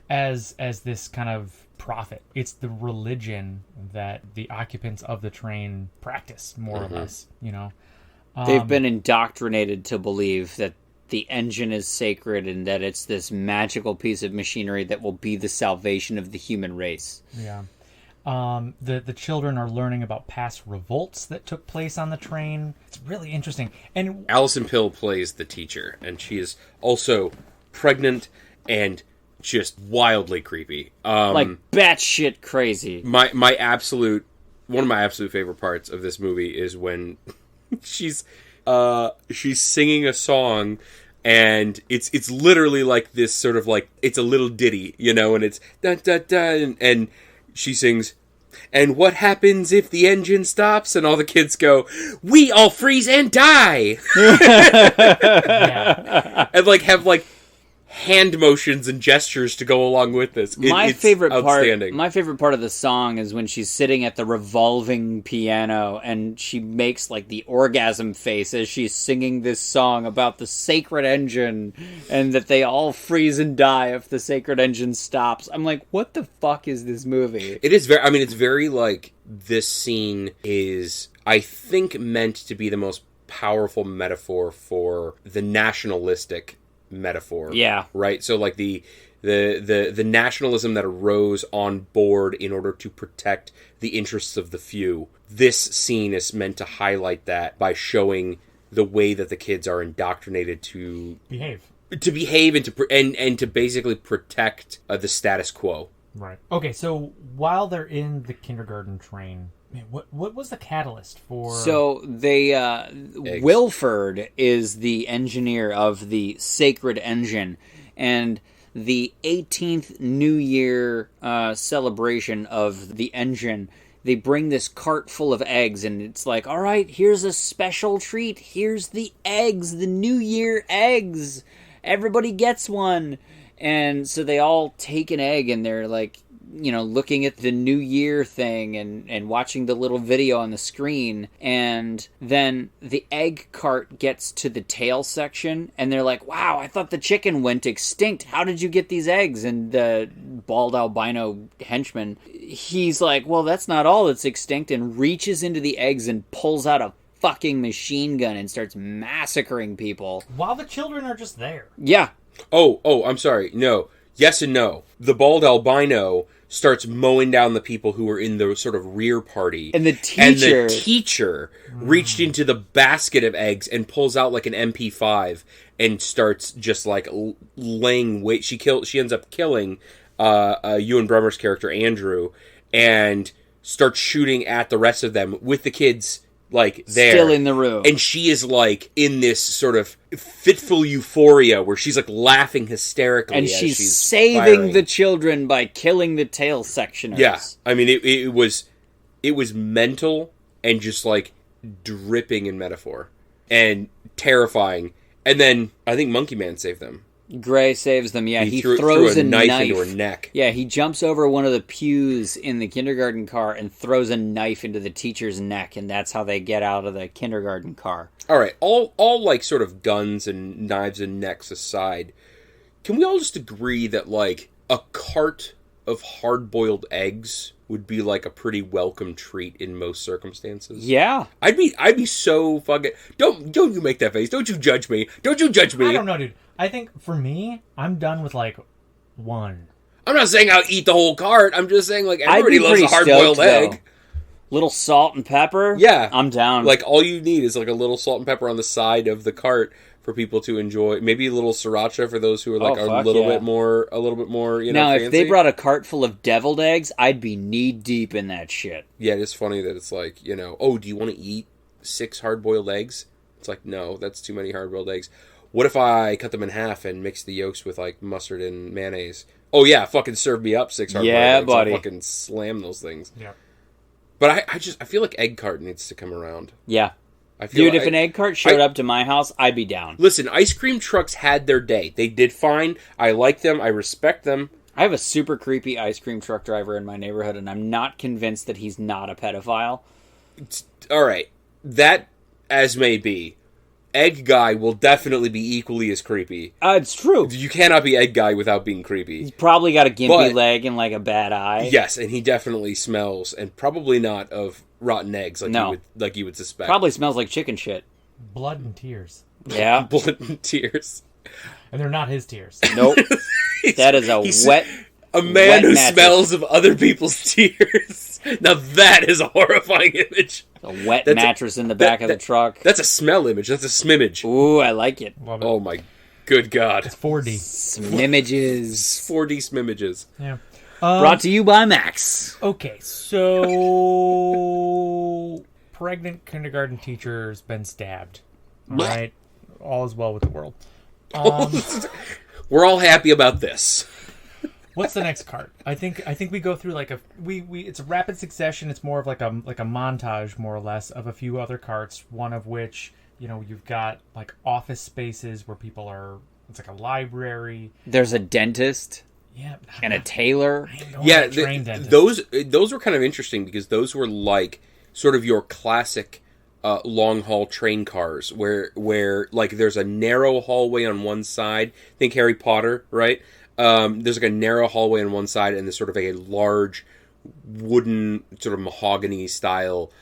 As this kind of prophet. It's the religion that the occupants of the train practice, more or less, you know. They've been indoctrinated to believe that the engine is sacred and that it's this magical piece of machinery that will be the salvation of the human race. Yeah. The children are learning about past revolts that took place on the train. It's really interesting. And Alison Pill plays the teacher, and she is also pregnant and just wildly creepy. Like batshit crazy. One of my absolute favorite parts of this movie is when she's singing a song, and it's literally like this sort of like, it's a little ditty, you know, and it's da da da, and she sings, "And what happens if the engine stops?" And all the kids go, "We all freeze and die." And like have like hand motions and gestures to go along with this. My it's favorite outstanding. My favorite part of the song is when she's sitting at the revolving piano and she makes like the orgasm face as she's singing this song about the sacred engine and that they all freeze and die if the sacred engine stops. I'm like, what the fuck is this movie? It is very, I mean, it's very like, this scene is, I think, meant to be the most powerful metaphor for the nationalistic metaphor. Yeah. Right? So like the nationalism that arose on board in order to protect the interests of the few. This scene is meant to highlight that by showing the way that the kids are indoctrinated to behave and to basically protect the status quo. Right. Okay, so while they're in the kindergarten train, man, what was the catalyst for... So they, Wilford is the engineer of the sacred engine, and the 18th New Year celebration of the engine, they bring this cart full of eggs, and it's like, all right, here's a special treat. Here's the eggs, the New Year eggs. Everybody gets one. And so they all take an egg and they're like, you know, looking at the New Year thing and watching the little video on the screen. And then the egg cart gets to the tail section and they're like, wow, I thought the chicken went extinct. How did you get these eggs? And the bald albino henchman, he's like, well, that's not all that's extinct, and reaches into the eggs and pulls out a fucking machine gun and starts massacring people. While the children are just there. Yeah. Oh, I'm sorry. No. Yes and no. The bald albino starts mowing down the people who were in the sort of rear party. And the teacher reached into the basket of eggs and pulls out like an MP5 and starts just like laying wait. She ends up killing Ewan Bremmer's character, Andrew, and starts shooting at the rest of them with the kids like there, still in the room, and she is like in this sort of fitful euphoria where she's like laughing hysterically, and as she's saving firing the children by killing the tail sectioners. Yeah, I mean it was mental and just like dripping in metaphor and terrifying. And then I think Monkey Man saved them. Gray saves them. Yeah, he throws threw a knife into her neck. Yeah, he jumps over one of the pews in the kindergarten car and throws a knife into the teacher's neck, and that's how they get out of the kindergarten car. All right, all like sort of guns and knives and necks aside, can we all just agree that like a cart of hard-boiled eggs would be like a pretty welcome treat in most circumstances? Yeah. I'd be so fucking... Don't you make that face. Don't you judge me. Don't you judge me. I don't know, dude. I think for me, I'm done with like one. I'm not saying I'll eat the whole cart. I'm just saying like everybody loves a hard-boiled egg. Little salt and pepper? Yeah. I'm down. Like all you need is like a little salt and pepper on the side of the cart for people to enjoy. Maybe a little sriracha for those who are like a little bit more, you know, now, fancy. If they brought a cart full of deviled eggs, I'd be knee deep in that shit. Yeah, it's funny that it's like, you know, oh, do you want to eat 6 hard-boiled eggs? It's like, no, that's too many hard-boiled eggs. What if I cut them in half and mix the yolks with like mustard and mayonnaise? Oh yeah, fucking serve me up 6 hard-boiled eggs. Buddy. I'll fucking slam those things. Yeah. But I feel like egg cart needs to come around. Yeah. Dude, if an egg cart showed up to my house, I'd be down. Listen, ice cream trucks had their day. They did fine. I like them. I respect them. I have a super creepy ice cream truck driver in my neighborhood, and I'm not convinced that he's not a pedophile. All right, that as may be, Egg Guy will definitely be equally as creepy. It's true. You cannot be Egg Guy without being creepy. He's probably got a gimpy leg and like a bad eye. Yes, and he definitely smells, and probably not of rotten eggs like you would suspect. Probably smells like chicken shit. Blood and tears. Yeah. Blood and tears. And they're not his tears. Nope. That is a man who mattress. smells of other people's tears. Now that is a horrifying image. A wet mattress in the back of the truck. That's a smell image. That's a smimage. Ooh, I like it. Love it. Oh my good God. It's 4D. Smimages. 4D smimages. Yeah. Brought to you by Max. Okay, so pregnant kindergarten teacher's been stabbed. All right, all is well with the world. We're all happy about this. What's the next cart? I think we go through like it's a rapid succession. It's more of like a montage, more or less, of a few other carts. One of which, you've got like office spaces where people are. It's like a library. There's a dentist. Yeah, and a tailor. Yeah, those were kind of interesting because those were like sort of your classic long haul train cars where like there's a narrow hallway on one side. Think Harry Potter, right? There's like a narrow hallway on one side and there's sort of a large wooden sort of mahogany style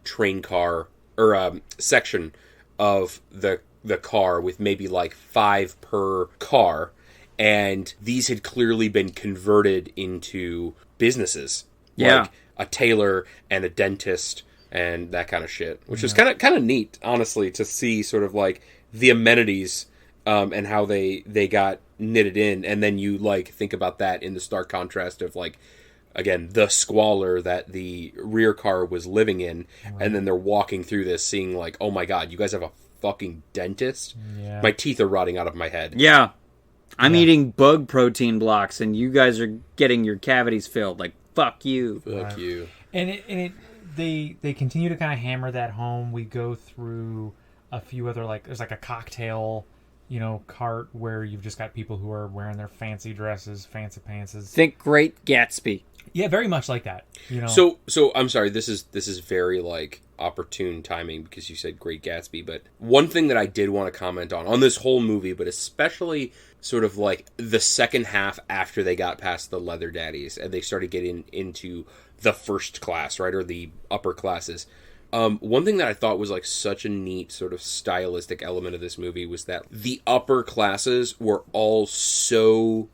train car or section of the car with maybe like 5 per car. And these had clearly been converted into businesses. Yeah. Like a tailor and a dentist and that kind of shit. Which is kind of neat, honestly, to see sort of like the amenities and how they got knitted in. And then you like think about that in the stark contrast of like, again, the squalor that the rear car was living in. Right. And then they're walking through this seeing like, oh my God, you guys have a fucking dentist? Yeah. My teeth are rotting out of my head. Yeah. I'm eating bug protein blocks, and you guys are getting your cavities filled. Like, fuck you. Fuck you. And they continue to kind of hammer that home. We go through a few other, like, there's like a cocktail, cart where you've just got people who are wearing their fancy dresses, fancy pantses. Think Great Gatsby. Yeah, very much like that. So I'm sorry. This is very like opportune timing because you said Great Gatsby. But one thing that I did want to comment on this whole movie, but especially sort of like the second half after they got past the leather daddies and they started getting into the first class, right, or the upper classes. One thing that I thought was like such a neat sort of stylistic element of this movie was that the upper classes were all so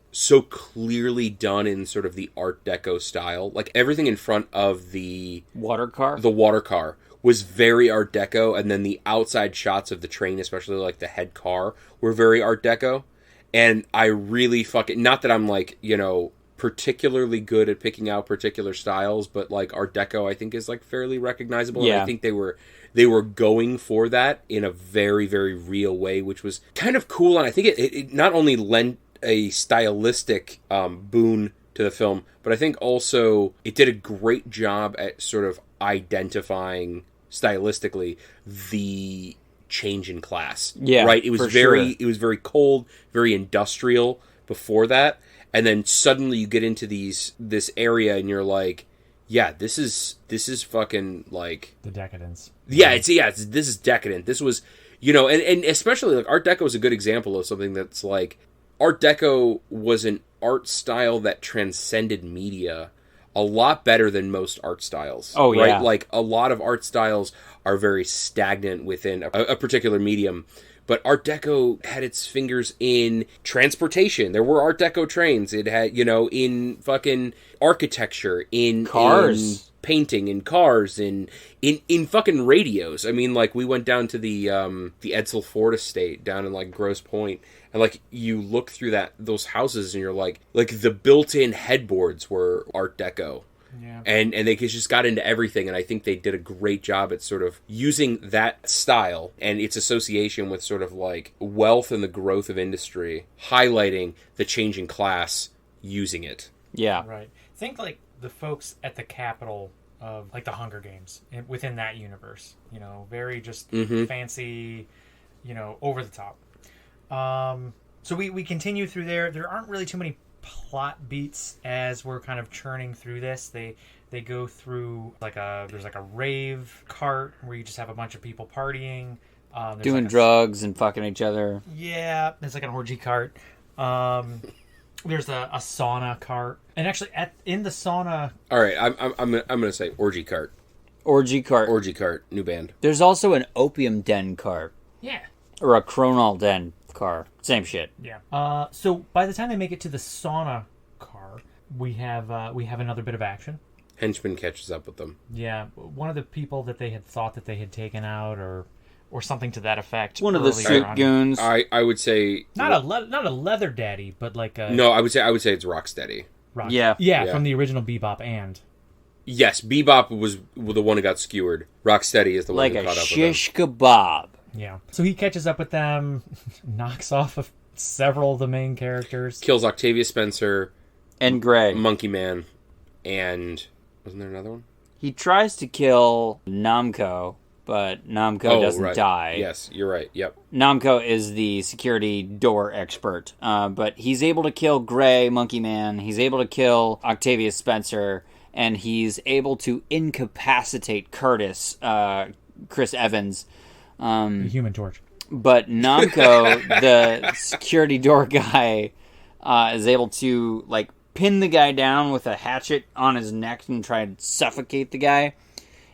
clearly done in sort of the Art Deco style. Like everything in front of the water car was very Art Deco, and then the outside shots of the train, especially like the head car, were very Art Deco. And I really not that I'm like, particularly good at picking out particular styles, but like Art Deco I think is like fairly recognizable. Yeah. And I think they were going for that in a very, very real way, which was kind of cool. And I think it not only lent a stylistic boon to the film, but I think also it did a great job at sort of identifying stylistically the change in class. Yeah, right. It was it was very cold, very industrial before that, and then suddenly you get into this area and you're like, yeah, this is fucking like the decadence. Yeah, this is decadent. This was, and especially like Art Deco is a good example of something that's like Art Deco was an art style that transcended media a lot better than most art styles. Oh, right? yeah. Like a lot of art styles are very stagnant within a particular medium. But Art Deco had its fingers in transportation. There were Art Deco trains. It had, in fucking architecture, in cars, in painting, in cars, in fucking radios. I mean, like we went down to the Edsel Ford estate down in like Grosse Pointe, and like you look through those houses and you're like the built-in headboards were Art Deco. Yeah. And they just got into everything, and I think they did a great job at sort of using that style and its association with sort of like wealth and the growth of industry, highlighting the changing class using it. Yeah. Right. Think like the folks at the Capitol of like the Hunger Games within that universe, very just fancy, over the top. So we continue through there. There aren't really too many plot beats as we're kind of churning through this. They go through there's like a rave cart where you just have a bunch of people partying. Doing drugs and fucking each other. Yeah, there's like an orgy cart. There's a sauna cart, and actually in the sauna. All right, I'm gonna say orgy cart. Orgy cart. Orgy cart, new band. There's also an opium den cart. Yeah. Or a chronal den car. Same shit. Yeah. So by the time they make it to the sauna car, we have another bit of action. Henchman catches up with them. Yeah, one of the people that they had thought that they had taken out, or something to that effect. One of the suit goons. I would say not a leather daddy, but like a no. I would say it's Rocksteady. Yeah, from the original Bebop and. Yes, Bebop was the one who got skewered. Rocksteady is the one who caught up with them. Like a shish kebab. Yeah. So he catches up with them, knocks off several of the main characters. Kills Octavia Spencer. And Greg. Monkey Man. And... wasn't there another one? He tries to kill Namco, but Namco doesn't die. Yes, you're right. Yep. Namco is the security door expert. But he's able to kill Gray, Monkey Man. He's able to kill Octavia Spencer. And he's able to incapacitate Curtis, Chris Evans. The Human Torch. But Namco, the security door guy, is able to pin the guy down with a hatchet on his neck and try and suffocate the guy.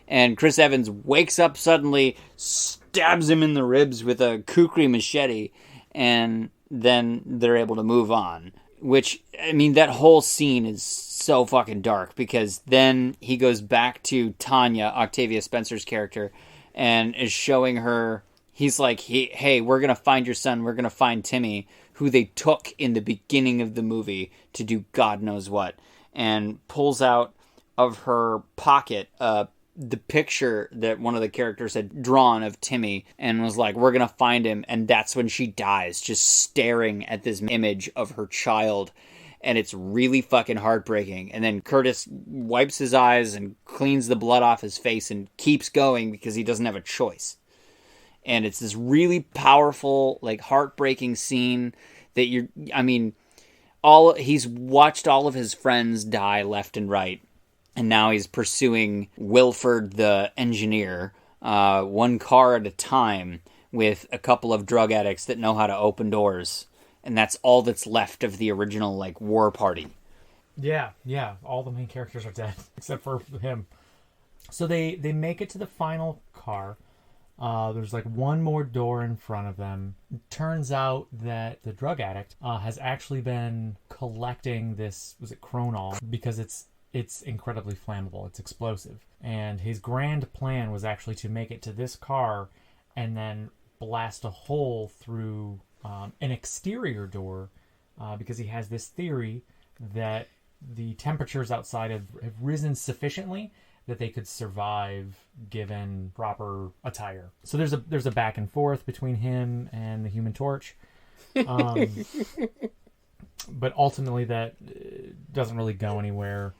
And Chris Evans wakes up suddenly, stabs him in the ribs with a kukri machete, and then they're able to move on. Which, I mean, that whole scene is so fucking dark, because then he goes back to Tanya, Octavia Spencer's character, and is showing her, he's like, hey, we're going to find your son, we're going to find Timmy, who they took in the beginning of the movie to do God knows what, and pulls out of her pocket the picture that one of the characters had drawn of Timmy, and was like, we're going to find him, and that's when she dies, just staring at this image of her child, and it's really fucking heartbreaking. And then Curtis wipes his eyes and cleans the blood off his face and keeps going because he doesn't have a choice. And it's this really powerful, heartbreaking scene that he's watched all of his friends die left and right. And now he's pursuing Wilford the engineer, one car at a time, with a couple of drug addicts that know how to open doors. And that's all that's left of the original, war party. Yeah. All the main characters are dead, except for him. So they make it to the final car. There's one more door in front of them. It turns out that the drug addict has actually been collecting this, was it Chronol? Because it's incredibly flammable. It's explosive. And his grand plan was actually to make it to this car and then blast a hole through an exterior door, because he has this theory that the temperatures outside have risen sufficiently that they could survive given proper attire. So there's a back and forth between him and the Human Torch. But ultimately that doesn't really go anywhere.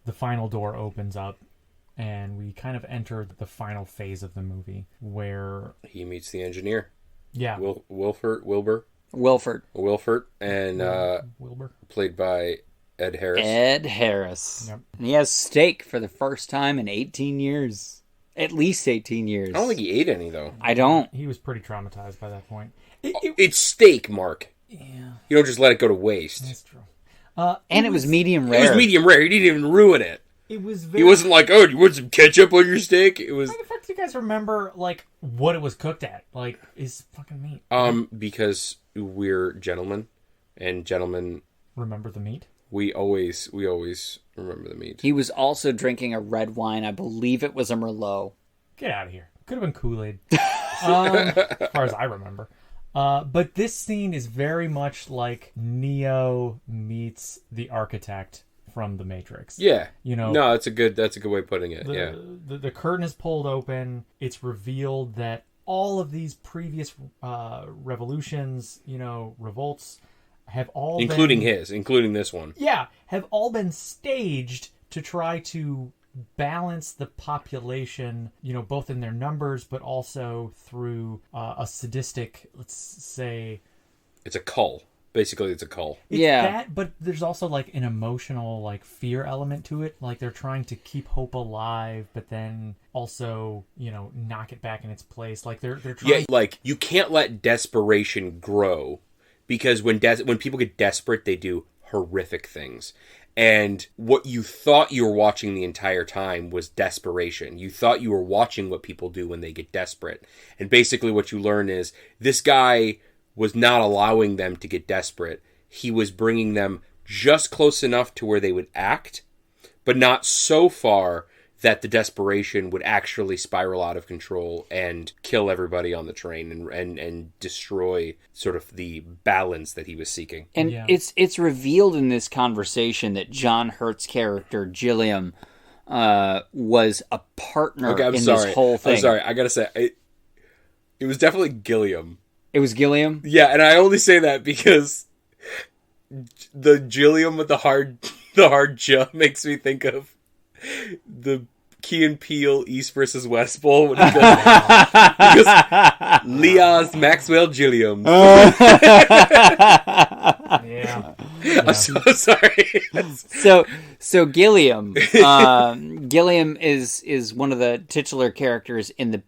The final door opens up, and we kind of enter the final phase of the movie, where he meets the engineer. Yeah. Wilbur, and Wilbur, played by Ed Harris. Yep. And he has steak for the first time in 18 years. At least 18 years. I don't think he ate any, though. I don't. He was pretty traumatized by that point. It's steak, Mark. Yeah. You don't just let it go to waste. That's true. And it was medium rare. It was medium rare. He didn't even ruin it. It was He wasn't like, oh, you want some ketchup on your steak? It was... Why the fuck do you guys remember, what it was cooked at? Is fucking meat. Because we're gentlemen, and gentlemen... Remember the meat? We always remember the meat. He was also drinking a red wine. I believe it was a Merlot. Get out of here. Could have been Kool-Aid. As far as I remember. But this scene is very much like Neo meets the architect from The Matrix. Yeah. No, that's a good way of putting it. The curtain is pulled open. It's revealed that all of these previous revolutions, revolts, have all including been, this one. Yeah, have all been staged to try to balance the population, both in their numbers, but also through a sadistic, let's say... It's a cull. Basically, it's a cull. It's Yeah. that, but there's also like an emotional like fear element to it. Like they're trying to keep hope alive, but then also, you know, knock it back in its place. Like they're trying. Yeah, like you can't let desperation grow, because when people get desperate, they do horrific things. And what you thought you were watching the entire time was desperation. You thought you were watching what people do when they get desperate. And basically what you learn is this guy was not allowing them to get desperate. He was bringing them just close enough to where they would act, but not so far that the desperation would actually spiral out of control and kill everybody on the train and destroy sort of the balance that he was seeking. And it's revealed in this conversation that John Hurt's character, Gilliam, was a partner this whole thing. I'm sorry, I gotta say, it was definitely Gilliam. It was Gilliam? Yeah, and I only say that because the Gilliam with the hard J makes me think of the Key and Peele East versus West Bowl when he goes, Leah's Maxwell Gilliam. Yeah. I'm so sorry. So Gilliam, Gilliam is one of the titular characters in the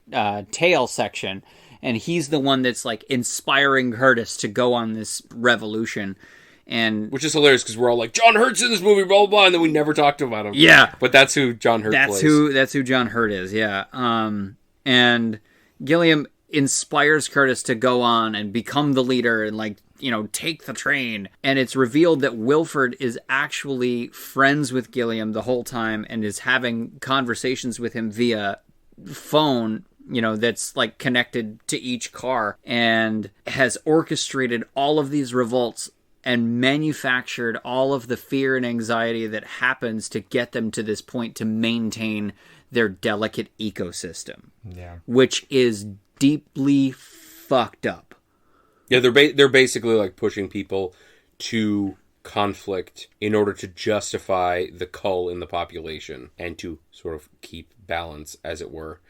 tail section, and he's the one that's like inspiring Curtis to go on this revolution. And which is hilarious because we're all like, John Hurt's in this movie, blah, blah, blah, and then we never talked about him. Yeah. But that's who John Hurt plays. That's who John Hurt is, yeah. And Gilliam inspires Curtis to go on and become the leader and, like, you know, take the train. And it's revealed that Wilford is actually friends with Gilliam the whole time and is having conversations with him via phone, you know, that's like connected to each car, and has orchestrated all of these revolts and manufactured all of the fear and anxiety that happens to get them to this point to maintain their delicate ecosystem. Yeah. Which is deeply fucked up. Yeah, they're basically like pushing people to conflict in order to justify the cull in the population and to sort of keep balance, as it were.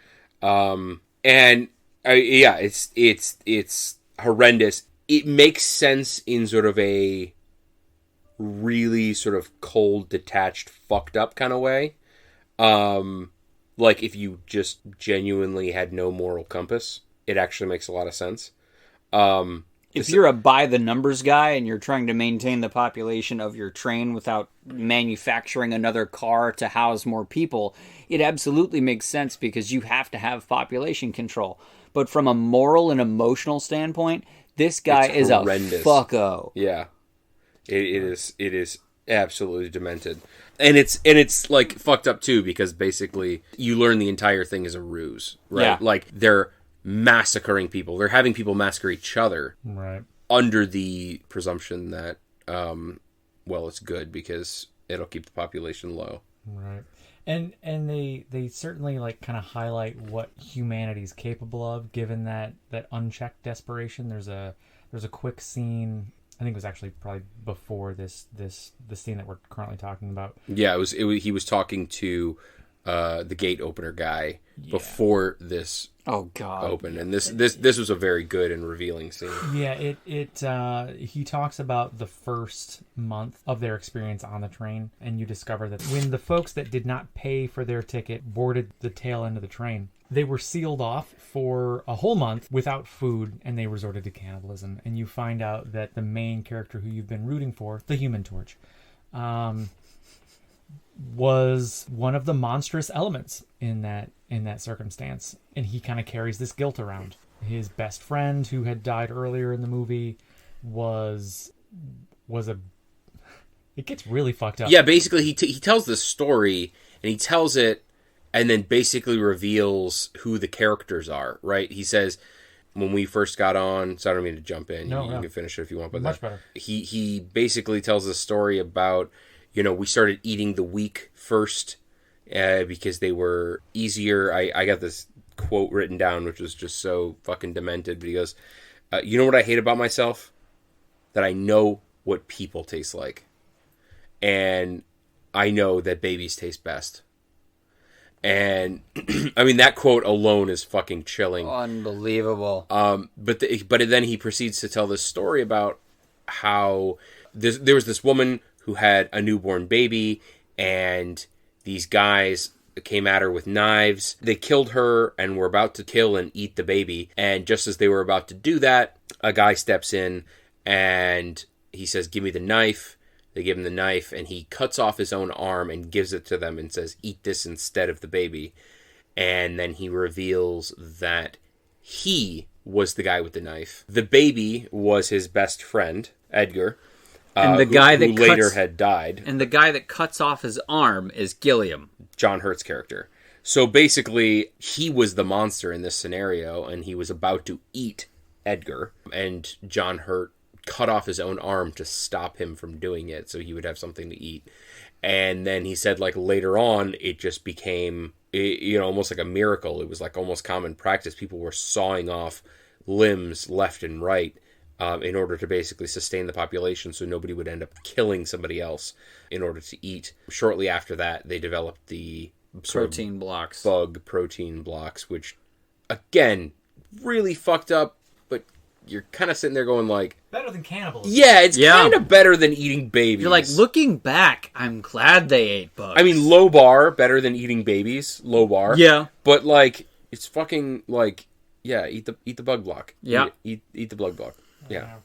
It's horrendous. It makes sense in sort of a really sort of cold, detached, fucked up kind of way. Like if you just genuinely had no moral compass, it actually makes a lot of sense. If you're a by the numbers guy and you're trying to maintain the population of your train without manufacturing another car to house more people, it absolutely makes sense because you have to have population control. But from a moral and emotional standpoint, this guy is horrendous. A fucko. Yeah, it is absolutely demented, and it's like fucked up too because basically you learn the entire thing is a ruse, right? Yeah. Like they're massacring people, they're having people massacre each other, right? Under the presumption that, well, it's good because it'll keep the population low, right? And they certainly like kind of highlight what humanity's capable of, given that unchecked desperation. There's a quick scene. I think it was actually probably before the scene that we're currently talking about. Yeah, he was talking to the gate opener guy before this. Oh God! Opened, and this was a very good and revealing scene. Yeah, he talks about the first month of their experience on the train, and you discover that when the folks that did not pay for their ticket boarded the tail end of the train, they were sealed off for a whole month without food, and they resorted to cannibalism. And you find out that the main character who you've been rooting for, the Human Torch, was one of the monstrous elements in that circumstance, and he kind of carries this guilt around. His best friend, who had died earlier in the movie, was a. It gets really fucked up. Yeah, basically he tells this story, and he tells it, and then basically reveals who the characters are. Right? He says, when we first got on, so I don't mean to jump in. You can finish it if you want, but much better. He basically tells a story about, you know, we started eating the weak first because they were easier. I got this quote written down, which was just so fucking demented. But he goes, you know what I hate about myself? That I know what people taste like. And I know that babies taste best. And, I mean, that quote alone is fucking chilling. Unbelievable. But then he proceeds to tell this story about how there was this woman who had a newborn baby, and these guys came at her with knives. They killed her and were about to kill and eat the baby. And just as they were about to do that, a guy steps in and he says, "Give me the knife." They give him the knife, and he cuts off his own arm and gives it to them and says, "Eat this instead of the baby." And then he reveals that he was the guy with the knife. The baby was his best friend, Edgar, and the guy who later had died. And the guy that cuts off his arm is Gilliam, John Hurt's character. So basically, he was the monster in this scenario, and he was about to eat Edgar, and John Hurt cut off his own arm to stop him from doing it so he would have something to eat. And then he said, like, later on, it just became, almost like a miracle. It was like almost common practice. People were sawing off limbs left and right in order to basically sustain the population so nobody would end up killing somebody else in order to eat. Shortly after that, they developed the protein blocks. Bug protein blocks, which, again, really fucked up, but you're kind of sitting there going like... Better than cannibalism. Yeah, it's kind of better than eating babies. You're like, looking back, I'm glad they ate bugs. I mean, low bar, better than eating babies. Low bar. Yeah. But, like, it's fucking, like, yeah, eat the bug block. Yeah. Eat the bug block. Yeah.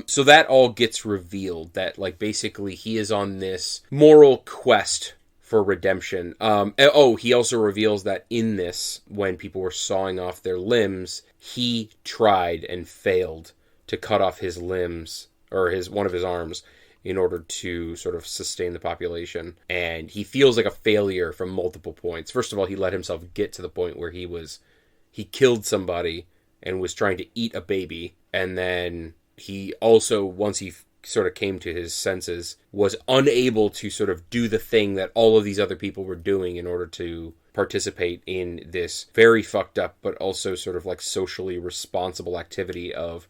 So that all gets revealed, that, like, basically he is on this moral quest for redemption. He also reveals that in this, when people were sawing off their limbs, he tried and failed to cut off his limbs, or one of his arms, in order to sort of sustain the population. And he feels like a failure from multiple points. First of all, he let himself get to the point where he killed somebody and was trying to eat a baby. And then he also, once he sort of came to his senses, was unable to sort of do the thing that all of these other people were doing in order to participate in this very fucked up, but also sort of like socially responsible activity of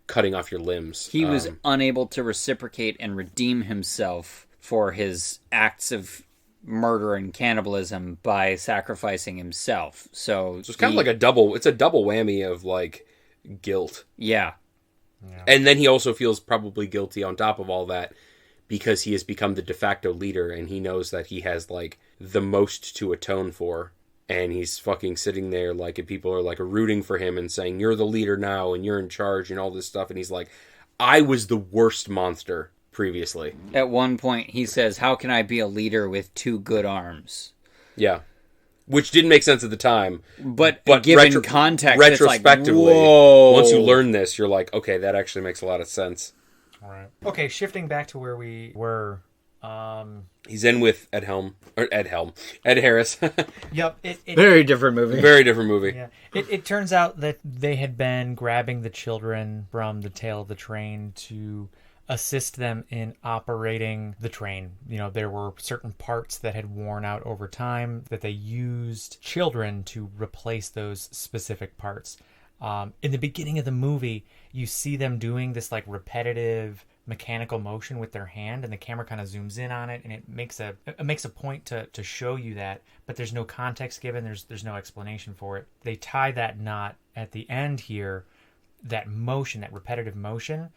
cutting off your limbs. He was unable to reciprocate and redeem himself for his acts of murder and cannibalism by sacrificing himself. So it's kind of like a double whammy of like guilt. Yeah. And then he also feels probably guilty on top of all that because he has become the de facto leader and he knows that he has like the most to atone for. And he's fucking sitting there like, and people are like rooting for him and saying, "You're the leader now and you're in charge," and all this stuff. And he's like, "I was the worst monster previously." At one point he says, "How can I be a leader with two good arms?" Yeah. Which didn't make sense at the time. But given context, retrospectively, it's like, whoa. Once you learn this, you're like, okay, that actually makes a lot of sense. All right. Okay, shifting back to where we were. He's in with Ed Harris. Yep. Very different movie. Very different movie. Yeah. It turns out that they had been grabbing the children from the tail of the train to assist them in operating the train. There were certain parts that had worn out over time that they used children to replace those specific parts. In the beginning of the movie, you see them doing this like repetitive mechanical motion with their hand, and the camera kind of zooms in on it, and it makes a point to show you that, but there's no context given. There's no explanation for it. They tie that knot at the end here. That motion, that repetitive motion,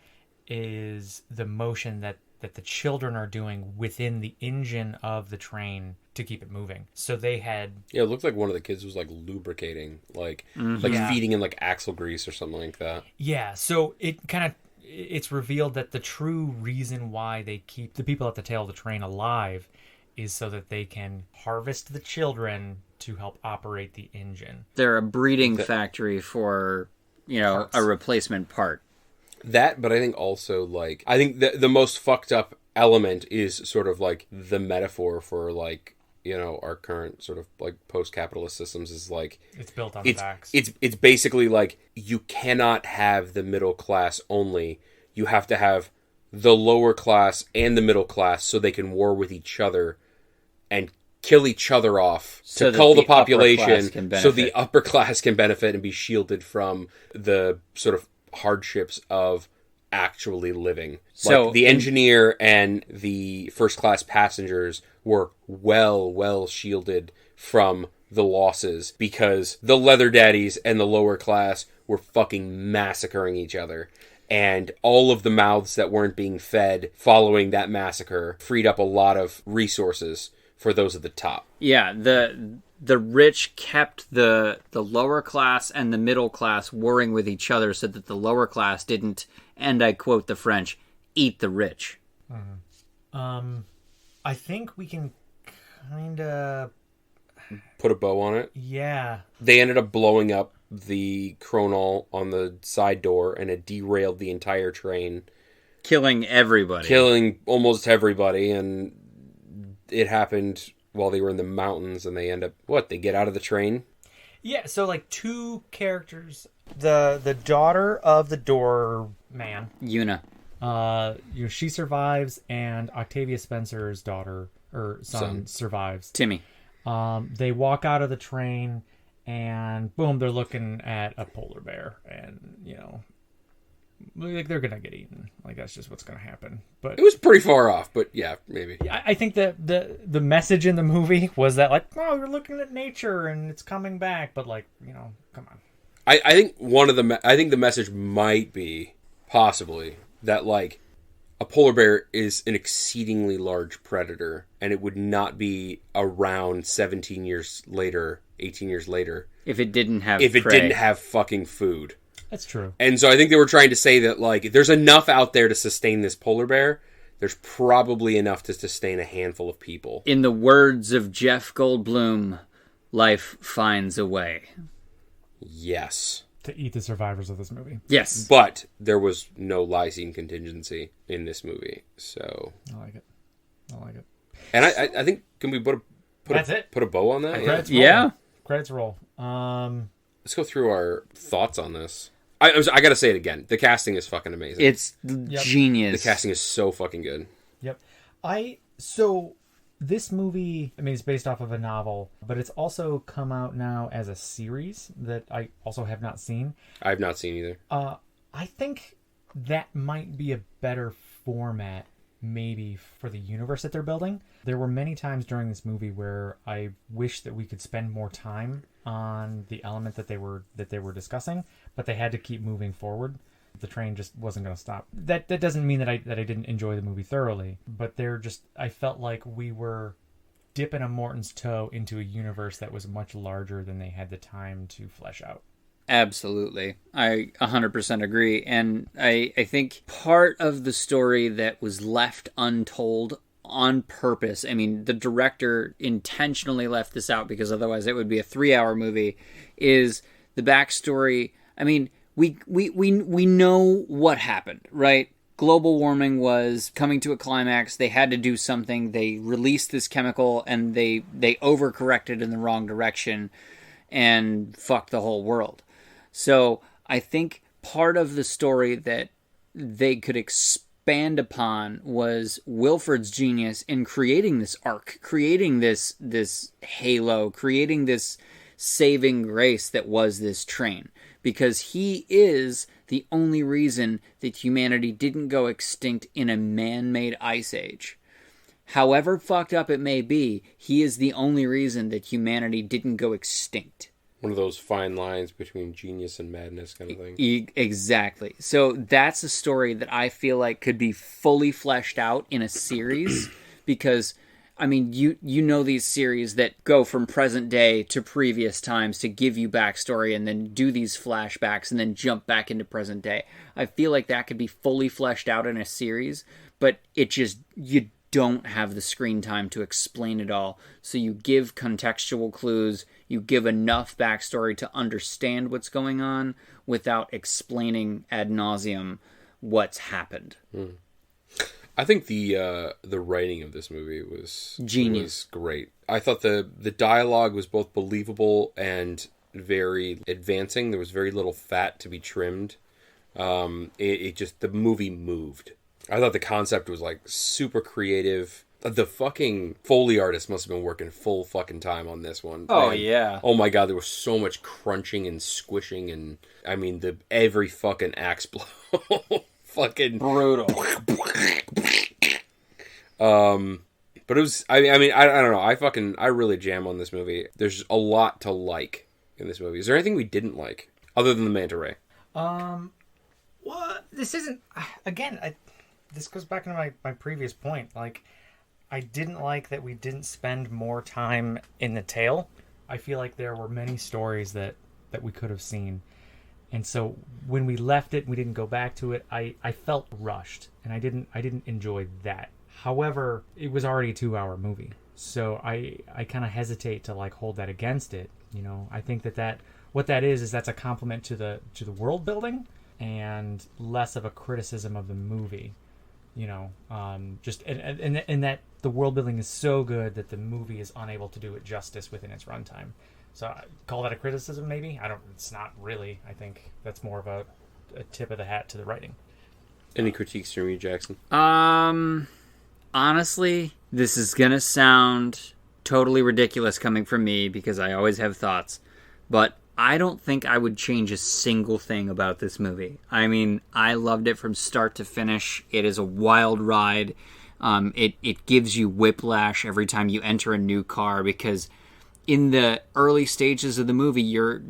is the motion that the children are doing within the engine of the train to keep it moving. So they had... Yeah, it looked like one of the kids was like lubricating, like feeding in like axle grease or something like that. Yeah, so it's revealed that the true reason why they keep the people at the tail of the train alive is so that they can harvest the children to help operate the engine. They're a breeding factory for, parts. A replacement part. That, but I think also, like, I think the most fucked up element is sort of like the metaphor for like, our current sort of like post-capitalist systems is like... It's built on the backs. It's basically like, you cannot have the middle class only. You have to have the lower class and the middle class so they can war with each other and kill each other off to cull the population so the upper class can benefit and be shielded from the sort of hardships of actually living. So like the engineer and the first class passengers were well shielded from the losses because the leather daddies and the lower class were fucking massacring each other. And all of the mouths that weren't being fed following that massacre freed up a lot of resources for those at the top. Yeah, the rich kept the lower class and the middle class warring with each other so that the lower class didn't, and I quote the French, eat the rich. I think we can kind of Put a bow on it. Yeah. They ended up blowing up the chronal on the side door, and it derailed the entire train. Killing everybody. Killing almost everybody, and it happened while they were in the mountains, and they end up... What? They get out of the train? Yeah, so like two characters. The daughter of the doorman. Una. She survives, and Octavia Spencer's daughter, or son. Survives. Timmy. They walk out of the train, and boom, they're looking at a polar bear, and like they're gonna get eaten. Like that's just what's gonna happen. But it was pretty far off, but yeah, maybe. I think that the message in the movie was that like, oh, you're looking at nature and it's coming back, but like, come on. I think I think the message might be possibly that like a polar bear is an exceedingly large predator, and it would not be around 17 years later, 18 years later, if it didn't have fucking food. That's true. And so I think they were trying to say that like there's enough out there to sustain this polar bear. There's probably enough to sustain a handful of people. In the words of Jeff Goldblum, life finds a way. Yes. To eat the survivors of this movie. Yes. But there was no lysine contingency in this movie, so... I like it. And I think, can we put a bow on that? Credits roll. Yeah. Credits roll. Let's go through our thoughts on this. I gotta say it again. The casting is fucking amazing. It's genius. The casting is so fucking good. Yep. So this movie, I mean, it's based off of a novel, but it's also come out now as a series that I also have not seen. I have not seen either. I think that might be a better format maybe for the universe that they're building. There were many times during this movie where I wish that we could spend more time on the element that they were discussing, but they had to keep moving forward. The train just wasn't going to stop. That doesn't mean that I didn't enjoy the movie thoroughly, but I felt like we were dipping a Morton's toe into a universe that was much larger than they had the time to flesh out. Absolutely. I 100% agree. And I think part of the story that was left untold on purpose, I mean, the director intentionally left this out because otherwise it would be a 3-hour movie, is the backstory. I mean, we know what happened, right? Global warming was coming to a climax. They had to do something. They released this chemical and they overcorrected in the wrong direction and fucked the whole world. So I think part of the story that they could expand upon was Wilford's genius in creating this arc, creating this halo, creating this saving grace that was this train. Because he is the only reason that humanity didn't go extinct in a man-made ice age. However fucked up it may be, he is the only reason that humanity didn't go extinct. One of those fine lines between genius and madness kind of thing. Exactly. So that's a story that I feel like could be fully fleshed out in a series because, I mean, you know these series that go from present day to previous times to give you backstory and then do these flashbacks and then jump back into present day. I feel like that could be fully fleshed out in a series, but you don't have the screen time to explain it all. So you give contextual clues, you give enough backstory to understand what's going on without explaining ad nauseum what's happened. I think the writing of this movie was genius. Was great. I thought the dialogue was both believable and very advancing. There was very little fat to be trimmed. The movie moved. I thought the concept was like super creative. The fucking Foley artist must have been working full fucking time on this one. Oh, man. yeah. Oh my god, there was so much crunching and squishing and I mean every fucking axe blow. Fucking brutal. But it was I mean I don't know. I really jam on this movie. There's a lot to like in this movie. Is there anything we didn't like other than the manta ray? What? This isn't... Again, this goes back into my previous point. Like, I didn't like that we didn't spend more time in the tale. I feel like there were many stories that we could have seen. And so when we left it, we didn't go back to it, I felt rushed. And I didn't enjoy that. However, it was already a 2-hour movie. So I kind of hesitate to like hold that against it. You know, I think that what that is that's a compliment to the world building and less of a criticism of the movie. You know, just and that the world building is so good that the movie is unable to do it justice within its runtime. So I call that a criticism, maybe? It's not really. I think that's more of a tip of the hat to the writing. Any critiques from you, Jackson? Honestly, this is gonna sound totally ridiculous coming from me because I always have thoughts, but I don't think I would change a single thing about this movie. I mean, I loved it from start to finish. It is a wild ride. It gives you whiplash every time you enter a new car because in the early stages of the movie, you're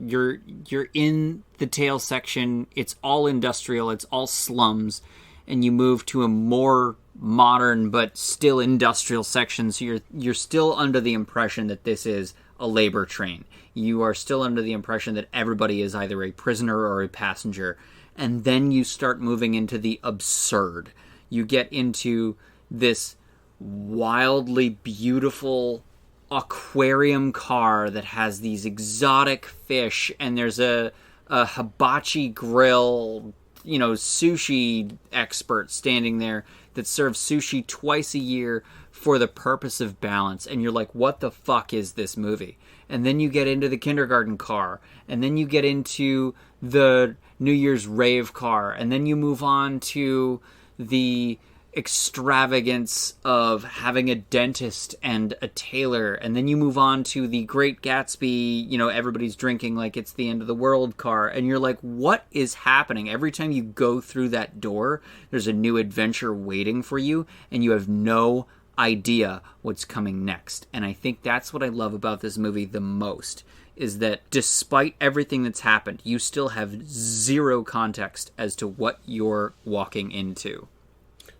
in the tail section. It's all industrial. It's all slums, and you move to a more modern but still industrial section. So you're still under the impression that this is a labor train. You are still under the impression that everybody is either a prisoner or a passenger. And then you start moving into the absurd. You get into this wildly beautiful aquarium car that has these exotic fish, and there's a hibachi grill, you know, sushi expert standing there that serves sushi twice a year for the purpose of balance. And you're like, what the fuck is this movie? And then you get into the kindergarten car, and then you get into the New Year's rave car, and then you move on to the extravagance of having a dentist and a tailor, and then you move on to the Great Gatsby, you know, everybody's drinking like it's the end of the world car, and you're like, what is happening? Every time you go through that door, there's a new adventure waiting for you, and you have no idea what's coming next. And I think that's what I love about this movie the most, is that despite everything that's happened, you still have zero context as to what you're walking into.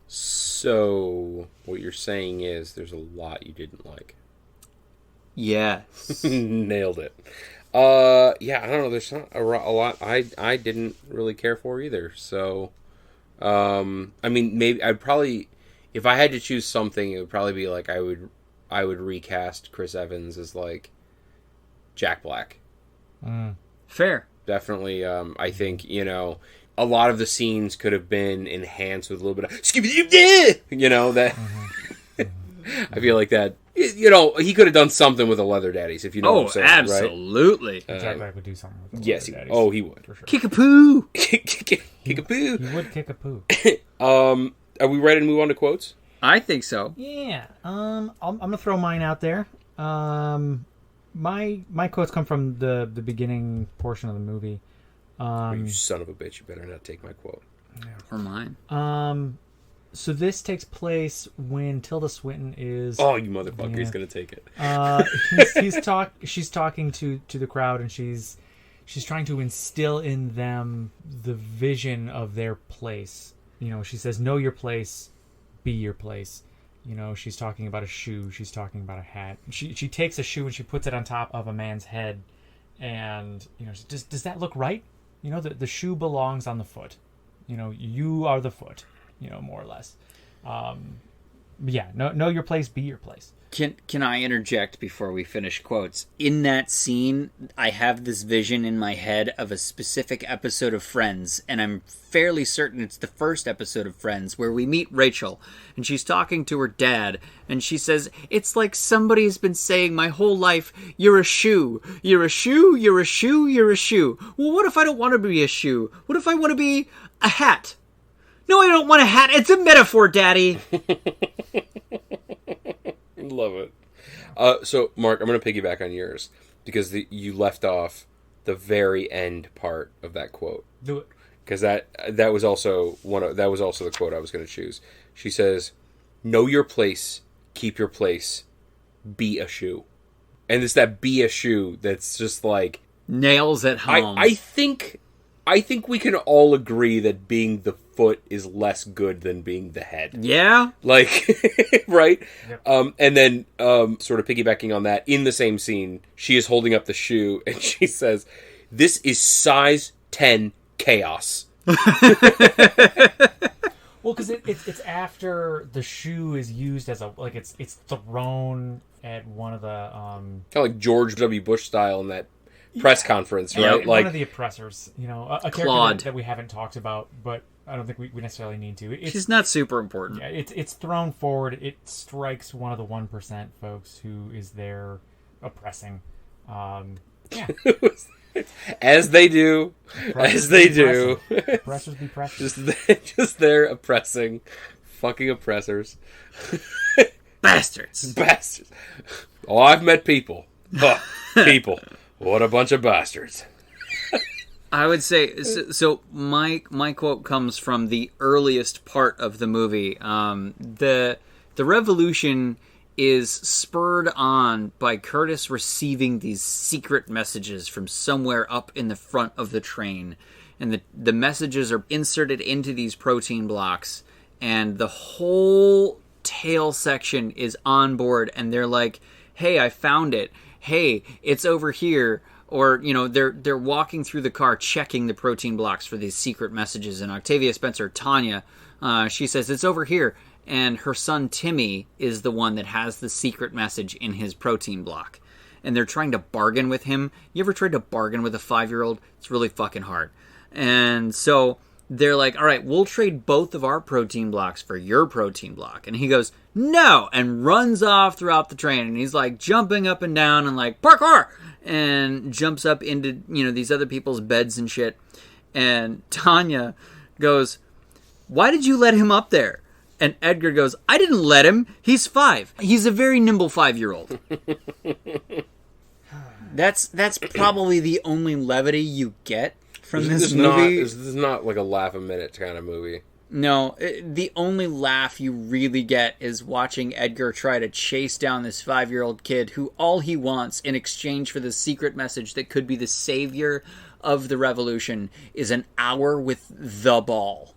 So, what you're saying is there's a lot you didn't like. Yes. Nailed it. Yeah, I don't know. There's not a lot I didn't really care for either. So, I mean, maybe I'd probably, if I had to choose something, it would probably be like I would recast Chris Evans as like Jack Black. Fair. Definitely. I think, you know, a lot of the scenes could have been enhanced with a little bit of, you know, that. I feel like that, you know, he could have done something with the Leather Daddies, if you know what I'm saying. Absolutely. Right? Jack Black would do something with the Yes, Leather Daddies. Oh, he would. For sure. Kick a poo. Kick a poo. He would kick a poo. Are we ready to move on to quotes? I think so. Yeah. I'm gonna throw mine out there. My quotes come from the beginning portion of the movie. You son of a bitch! You better not take my quote. Or mine. So this takes place when Tilda Swinton is. Oh, you motherfucker! Yeah. He's gonna take it. She's talking to the crowd, and she's trying to instill in them the vision of their place. You know, she says, "Know your place, be your place." You know, she's talking about a shoe. She's talking about a hat. She takes a shoe and she puts it on top of a man's head, and you know, does that look right? You know, the shoe belongs on the foot. You know, you are the foot. You know, more or less. Yeah, know your place, be your place. Can I interject before we finish quotes? In that scene, I have this vision in my head of a specific episode of Friends, and I'm fairly certain it's the first episode of Friends, where we meet Rachel, and she's talking to her dad, and she says, "It's like somebody's been saying my whole life, you're a shoe, you're a shoe, you're a shoe, you're a shoe. Well, what if I don't want to be a shoe? What if I want to be a hat? No, I don't want a hat. It's a metaphor, Daddy." Love it. So, Mark, I'm going to piggyback on yours because you left off the very end part of that quote. Do it. Because that was also the quote I was going to choose. She says, "Know your place, keep your place, be a shoe," and it's that "be a shoe" that's just like nails at home. I think I think we can all agree that being the foot is less good than being the head. Yeah? Like, right? Yep. And then, sort of piggybacking on that, in the same scene, she is holding up the shoe, and she says, "This is size 10 chaos." Well, because it's after the shoe is used as it's thrown at one of the Kind of like George W. Bush style in that press conference, right? one Like of the oppressors, a Claude. character that we haven't talked about, but I don't think we necessarily need to. She's not super important. Yeah, it's thrown forward. It strikes one of the 1% folks who is there oppressing. Yeah, as they do, as they do. Oppressors be pressed. Just there oppressing, fucking oppressors, Bastards. bastards. Oh, I've met people. Huh, people. What a bunch of bastards. I would say so. My quote comes from the earliest part of the movie. The revolution is spurred on by Curtis receiving these secret messages from somewhere up in the front of the train, and the messages are inserted into these protein blocks, and the whole tail section is on board, and they're like, "Hey, I found it. Hey, it's over here." Or, they're walking through the car checking the protein blocks for these secret messages. And Octavia Spencer, Tanya, she says, "It's over here." And her son, Timmy, is the one that has the secret message in his protein block. And they're trying to bargain with him. You ever tried to bargain with a 5-year-old? It's really fucking hard. And so they're like, "All right, we'll trade both of our protein blocks for your protein block." And he goes, "No!" and runs off throughout the train. And he's like jumping up and down and like, "Parkour!" and jumps up into, these other people's beds and shit. And Tanya goes, "Why did you let him up there?" And Edgar goes, "I didn't let him. He's 5. He's a very nimble 5-year-old. That's probably the only levity you get from this movie. This is not like a laugh a minute kind of movie. No, the only laugh you really get is watching Edgar try to chase down this 5-year-old kid who all he wants in exchange for the secret message that could be the savior of the revolution is an hour with the ball.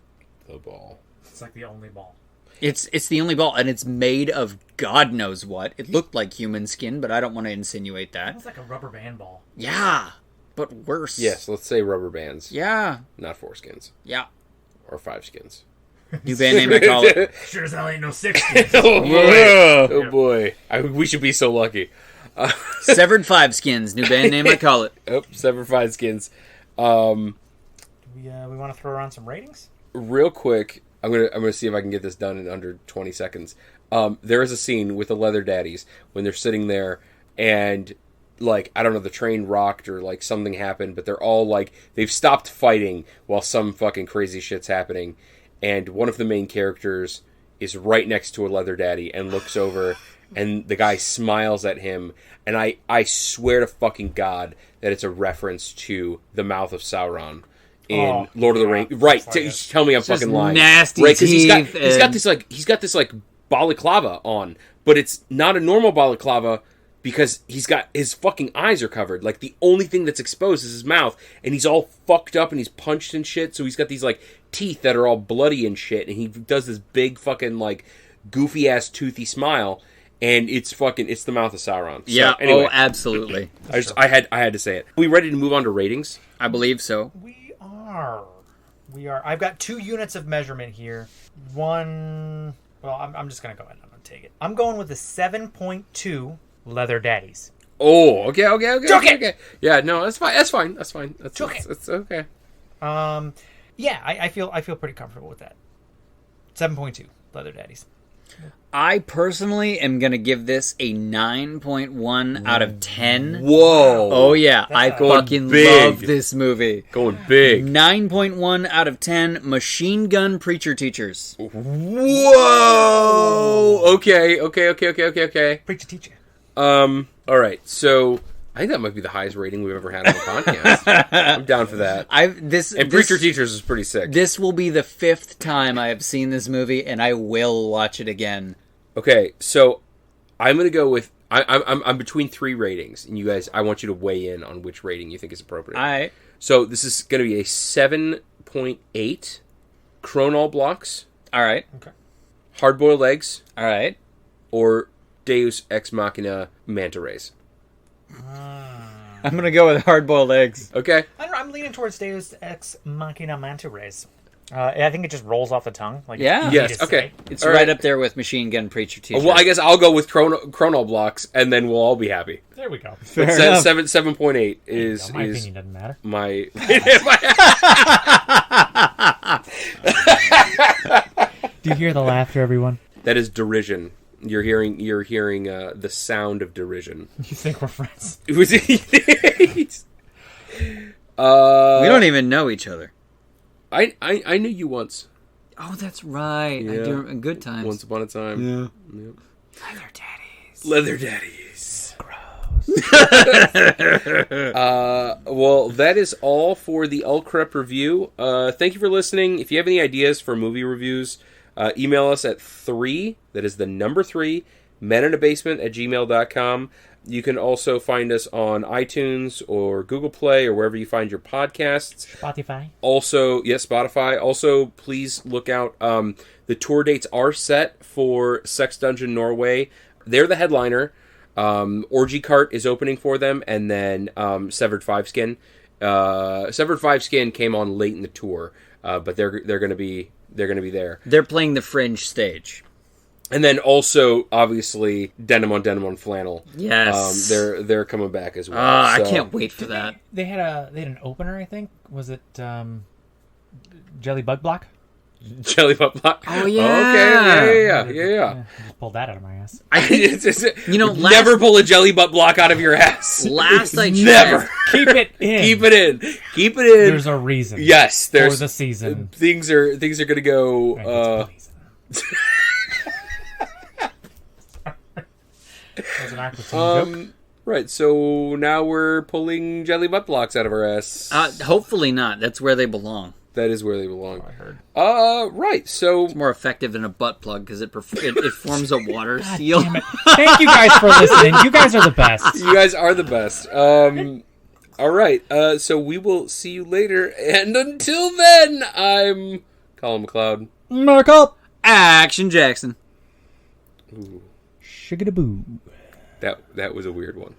The ball. It's like the only ball. It's the only ball, and it's made of God knows what. It looked like human skin, but I don't want to insinuate that. It's like a rubber band ball. Yeah, but worse. Yes, let's say rubber bands. Yeah. Not 4 skins. Yeah. Or 5 skins. New band name I call it. Sure as hell ain't no 6 skins. Oh boy! Yeah. Oh boy! We should be so lucky. Severed 5 skins. New band name I call it. Oh, severed 5 skins. We want to throw around some ratings? Real quick, I'm gonna see if I can get this done in under 20 seconds. There is a scene with the leather daddies when they're sitting there and, like, I don't know, the train rocked or like something happened, but they're all like, they've stopped fighting while some fucking crazy shit's happening. And one of the main characters is right next to a leather daddy and looks over, and the guy smiles at him. And I swear to fucking God that it's a reference to the mouth of Sauron in Lord of the Rings. Right? Tell me I'm fucking lying. Nasty Right? Because he's got this balaclava on, but it's not a normal balaclava. Because he's got his fucking eyes are covered. Like, the only thing that's exposed is his mouth. And he's all fucked up and he's punched and shit. So he's got these, like, teeth that are all bloody and shit. And he does this big fucking, like, goofy-ass toothy smile. And it's the mouth of Sauron. So, Yeah, anyway, absolutely. I had to say it. Are we ready to move on to ratings? I believe so. We are. I've got 2 units of measurement here. One... Well, I'm just going to go ahead and I'm going to take it. I'm going with a 7.2... leather daddies. Oh, okay. Yeah, no, that's fine. That's okay. Yeah, I feel pretty comfortable with that. 7.2 leather daddies. I personally am going to give this a 9.1 out of 10. Whoa. Oh, yeah. I going fucking big. love this movie. Going big. 9.1 out of 10 machine gun preacher teachers. Whoa. Okay. Preacher teacher. All right. So I think that might be the highest rating we've ever had on the podcast. I'm down for that. Preacher Teachers is pretty sick. This will be the 5th time I have seen this movie, and I will watch it again. Okay, so I'm going to go with I'm between 3 ratings, and you guys, I want you to weigh in on which rating you think is appropriate. All right. So this is going to be a 7.8 Cronol blocks, All right. Okay. hard-boiled eggs, All right. or Deus Ex Machina manta rays. I'm going to go with hard-boiled eggs. Okay. I don't know, I'm leaning towards Deus Ex Machina manta rays. I think it just rolls off the tongue. Like, Yeah. it's easy Yes, to okay. say. It's All right right. up there with Machine Gun Preacher T-shirt. Well, I guess I'll go with Cronol blocks, and then we'll all be happy. There we go. Fair But enough. 7.8 is My opinion doesn't matter. my. Do you hear the laughter, everyone? That is derision. You're hearing the sound of derision. You think we're friends? It was. We don't even know each other. I knew you once. Oh, that's right. I Yeah. do. Good times. Once upon a time. Yeah. Leather daddies. Leather daddies. Gross. Well, that is all for the Ulcrep review. Thank you for listening. If you have any ideas for movie reviews, email us at 3, that is the number 3, meninabasement@gmail.com. You can also find us on iTunes or Google Play or wherever you find your podcasts. Spotify. Also, yes, Spotify. Also, please look out. The tour dates are set for Sex Dungeon Norway. They're the headliner. Orgy Cart is opening for them, and then Severed Five Skin. Severed Five Skin came on late in the tour, but they're going to be there. They're playing the Fringe stage. And then also, obviously, Denim on Flannel. Yes. They're coming back as well. I So- can't wait for that. They had an opener, I think. Was it Jelly Bug Block? Jelly Butt Block. Oh, yeah. Okay. Yeah. I just pulled that out of my ass. I think You know, never pull a Jelly Butt Block out of your ass. last I checked, Never. Keep it in. Keep it in. Keep it in. There's a reason. Yes, there's for the season. things are going to go. That was an Aquatine joke. Right. So now we're pulling jelly butt blocks out of our ass. hopefully not. That's where they belong. That is where they belong. I heard. Right. So It's more effective than a butt plug because it forms a water God seal. damn it. Thank you guys for listening. You guys are the best. you guys are the best. All right. So we will see you later. And until then, I'm Colin McLeod. Mark up. Action Jackson. Ooh, Shigadaboo. that was a weird one.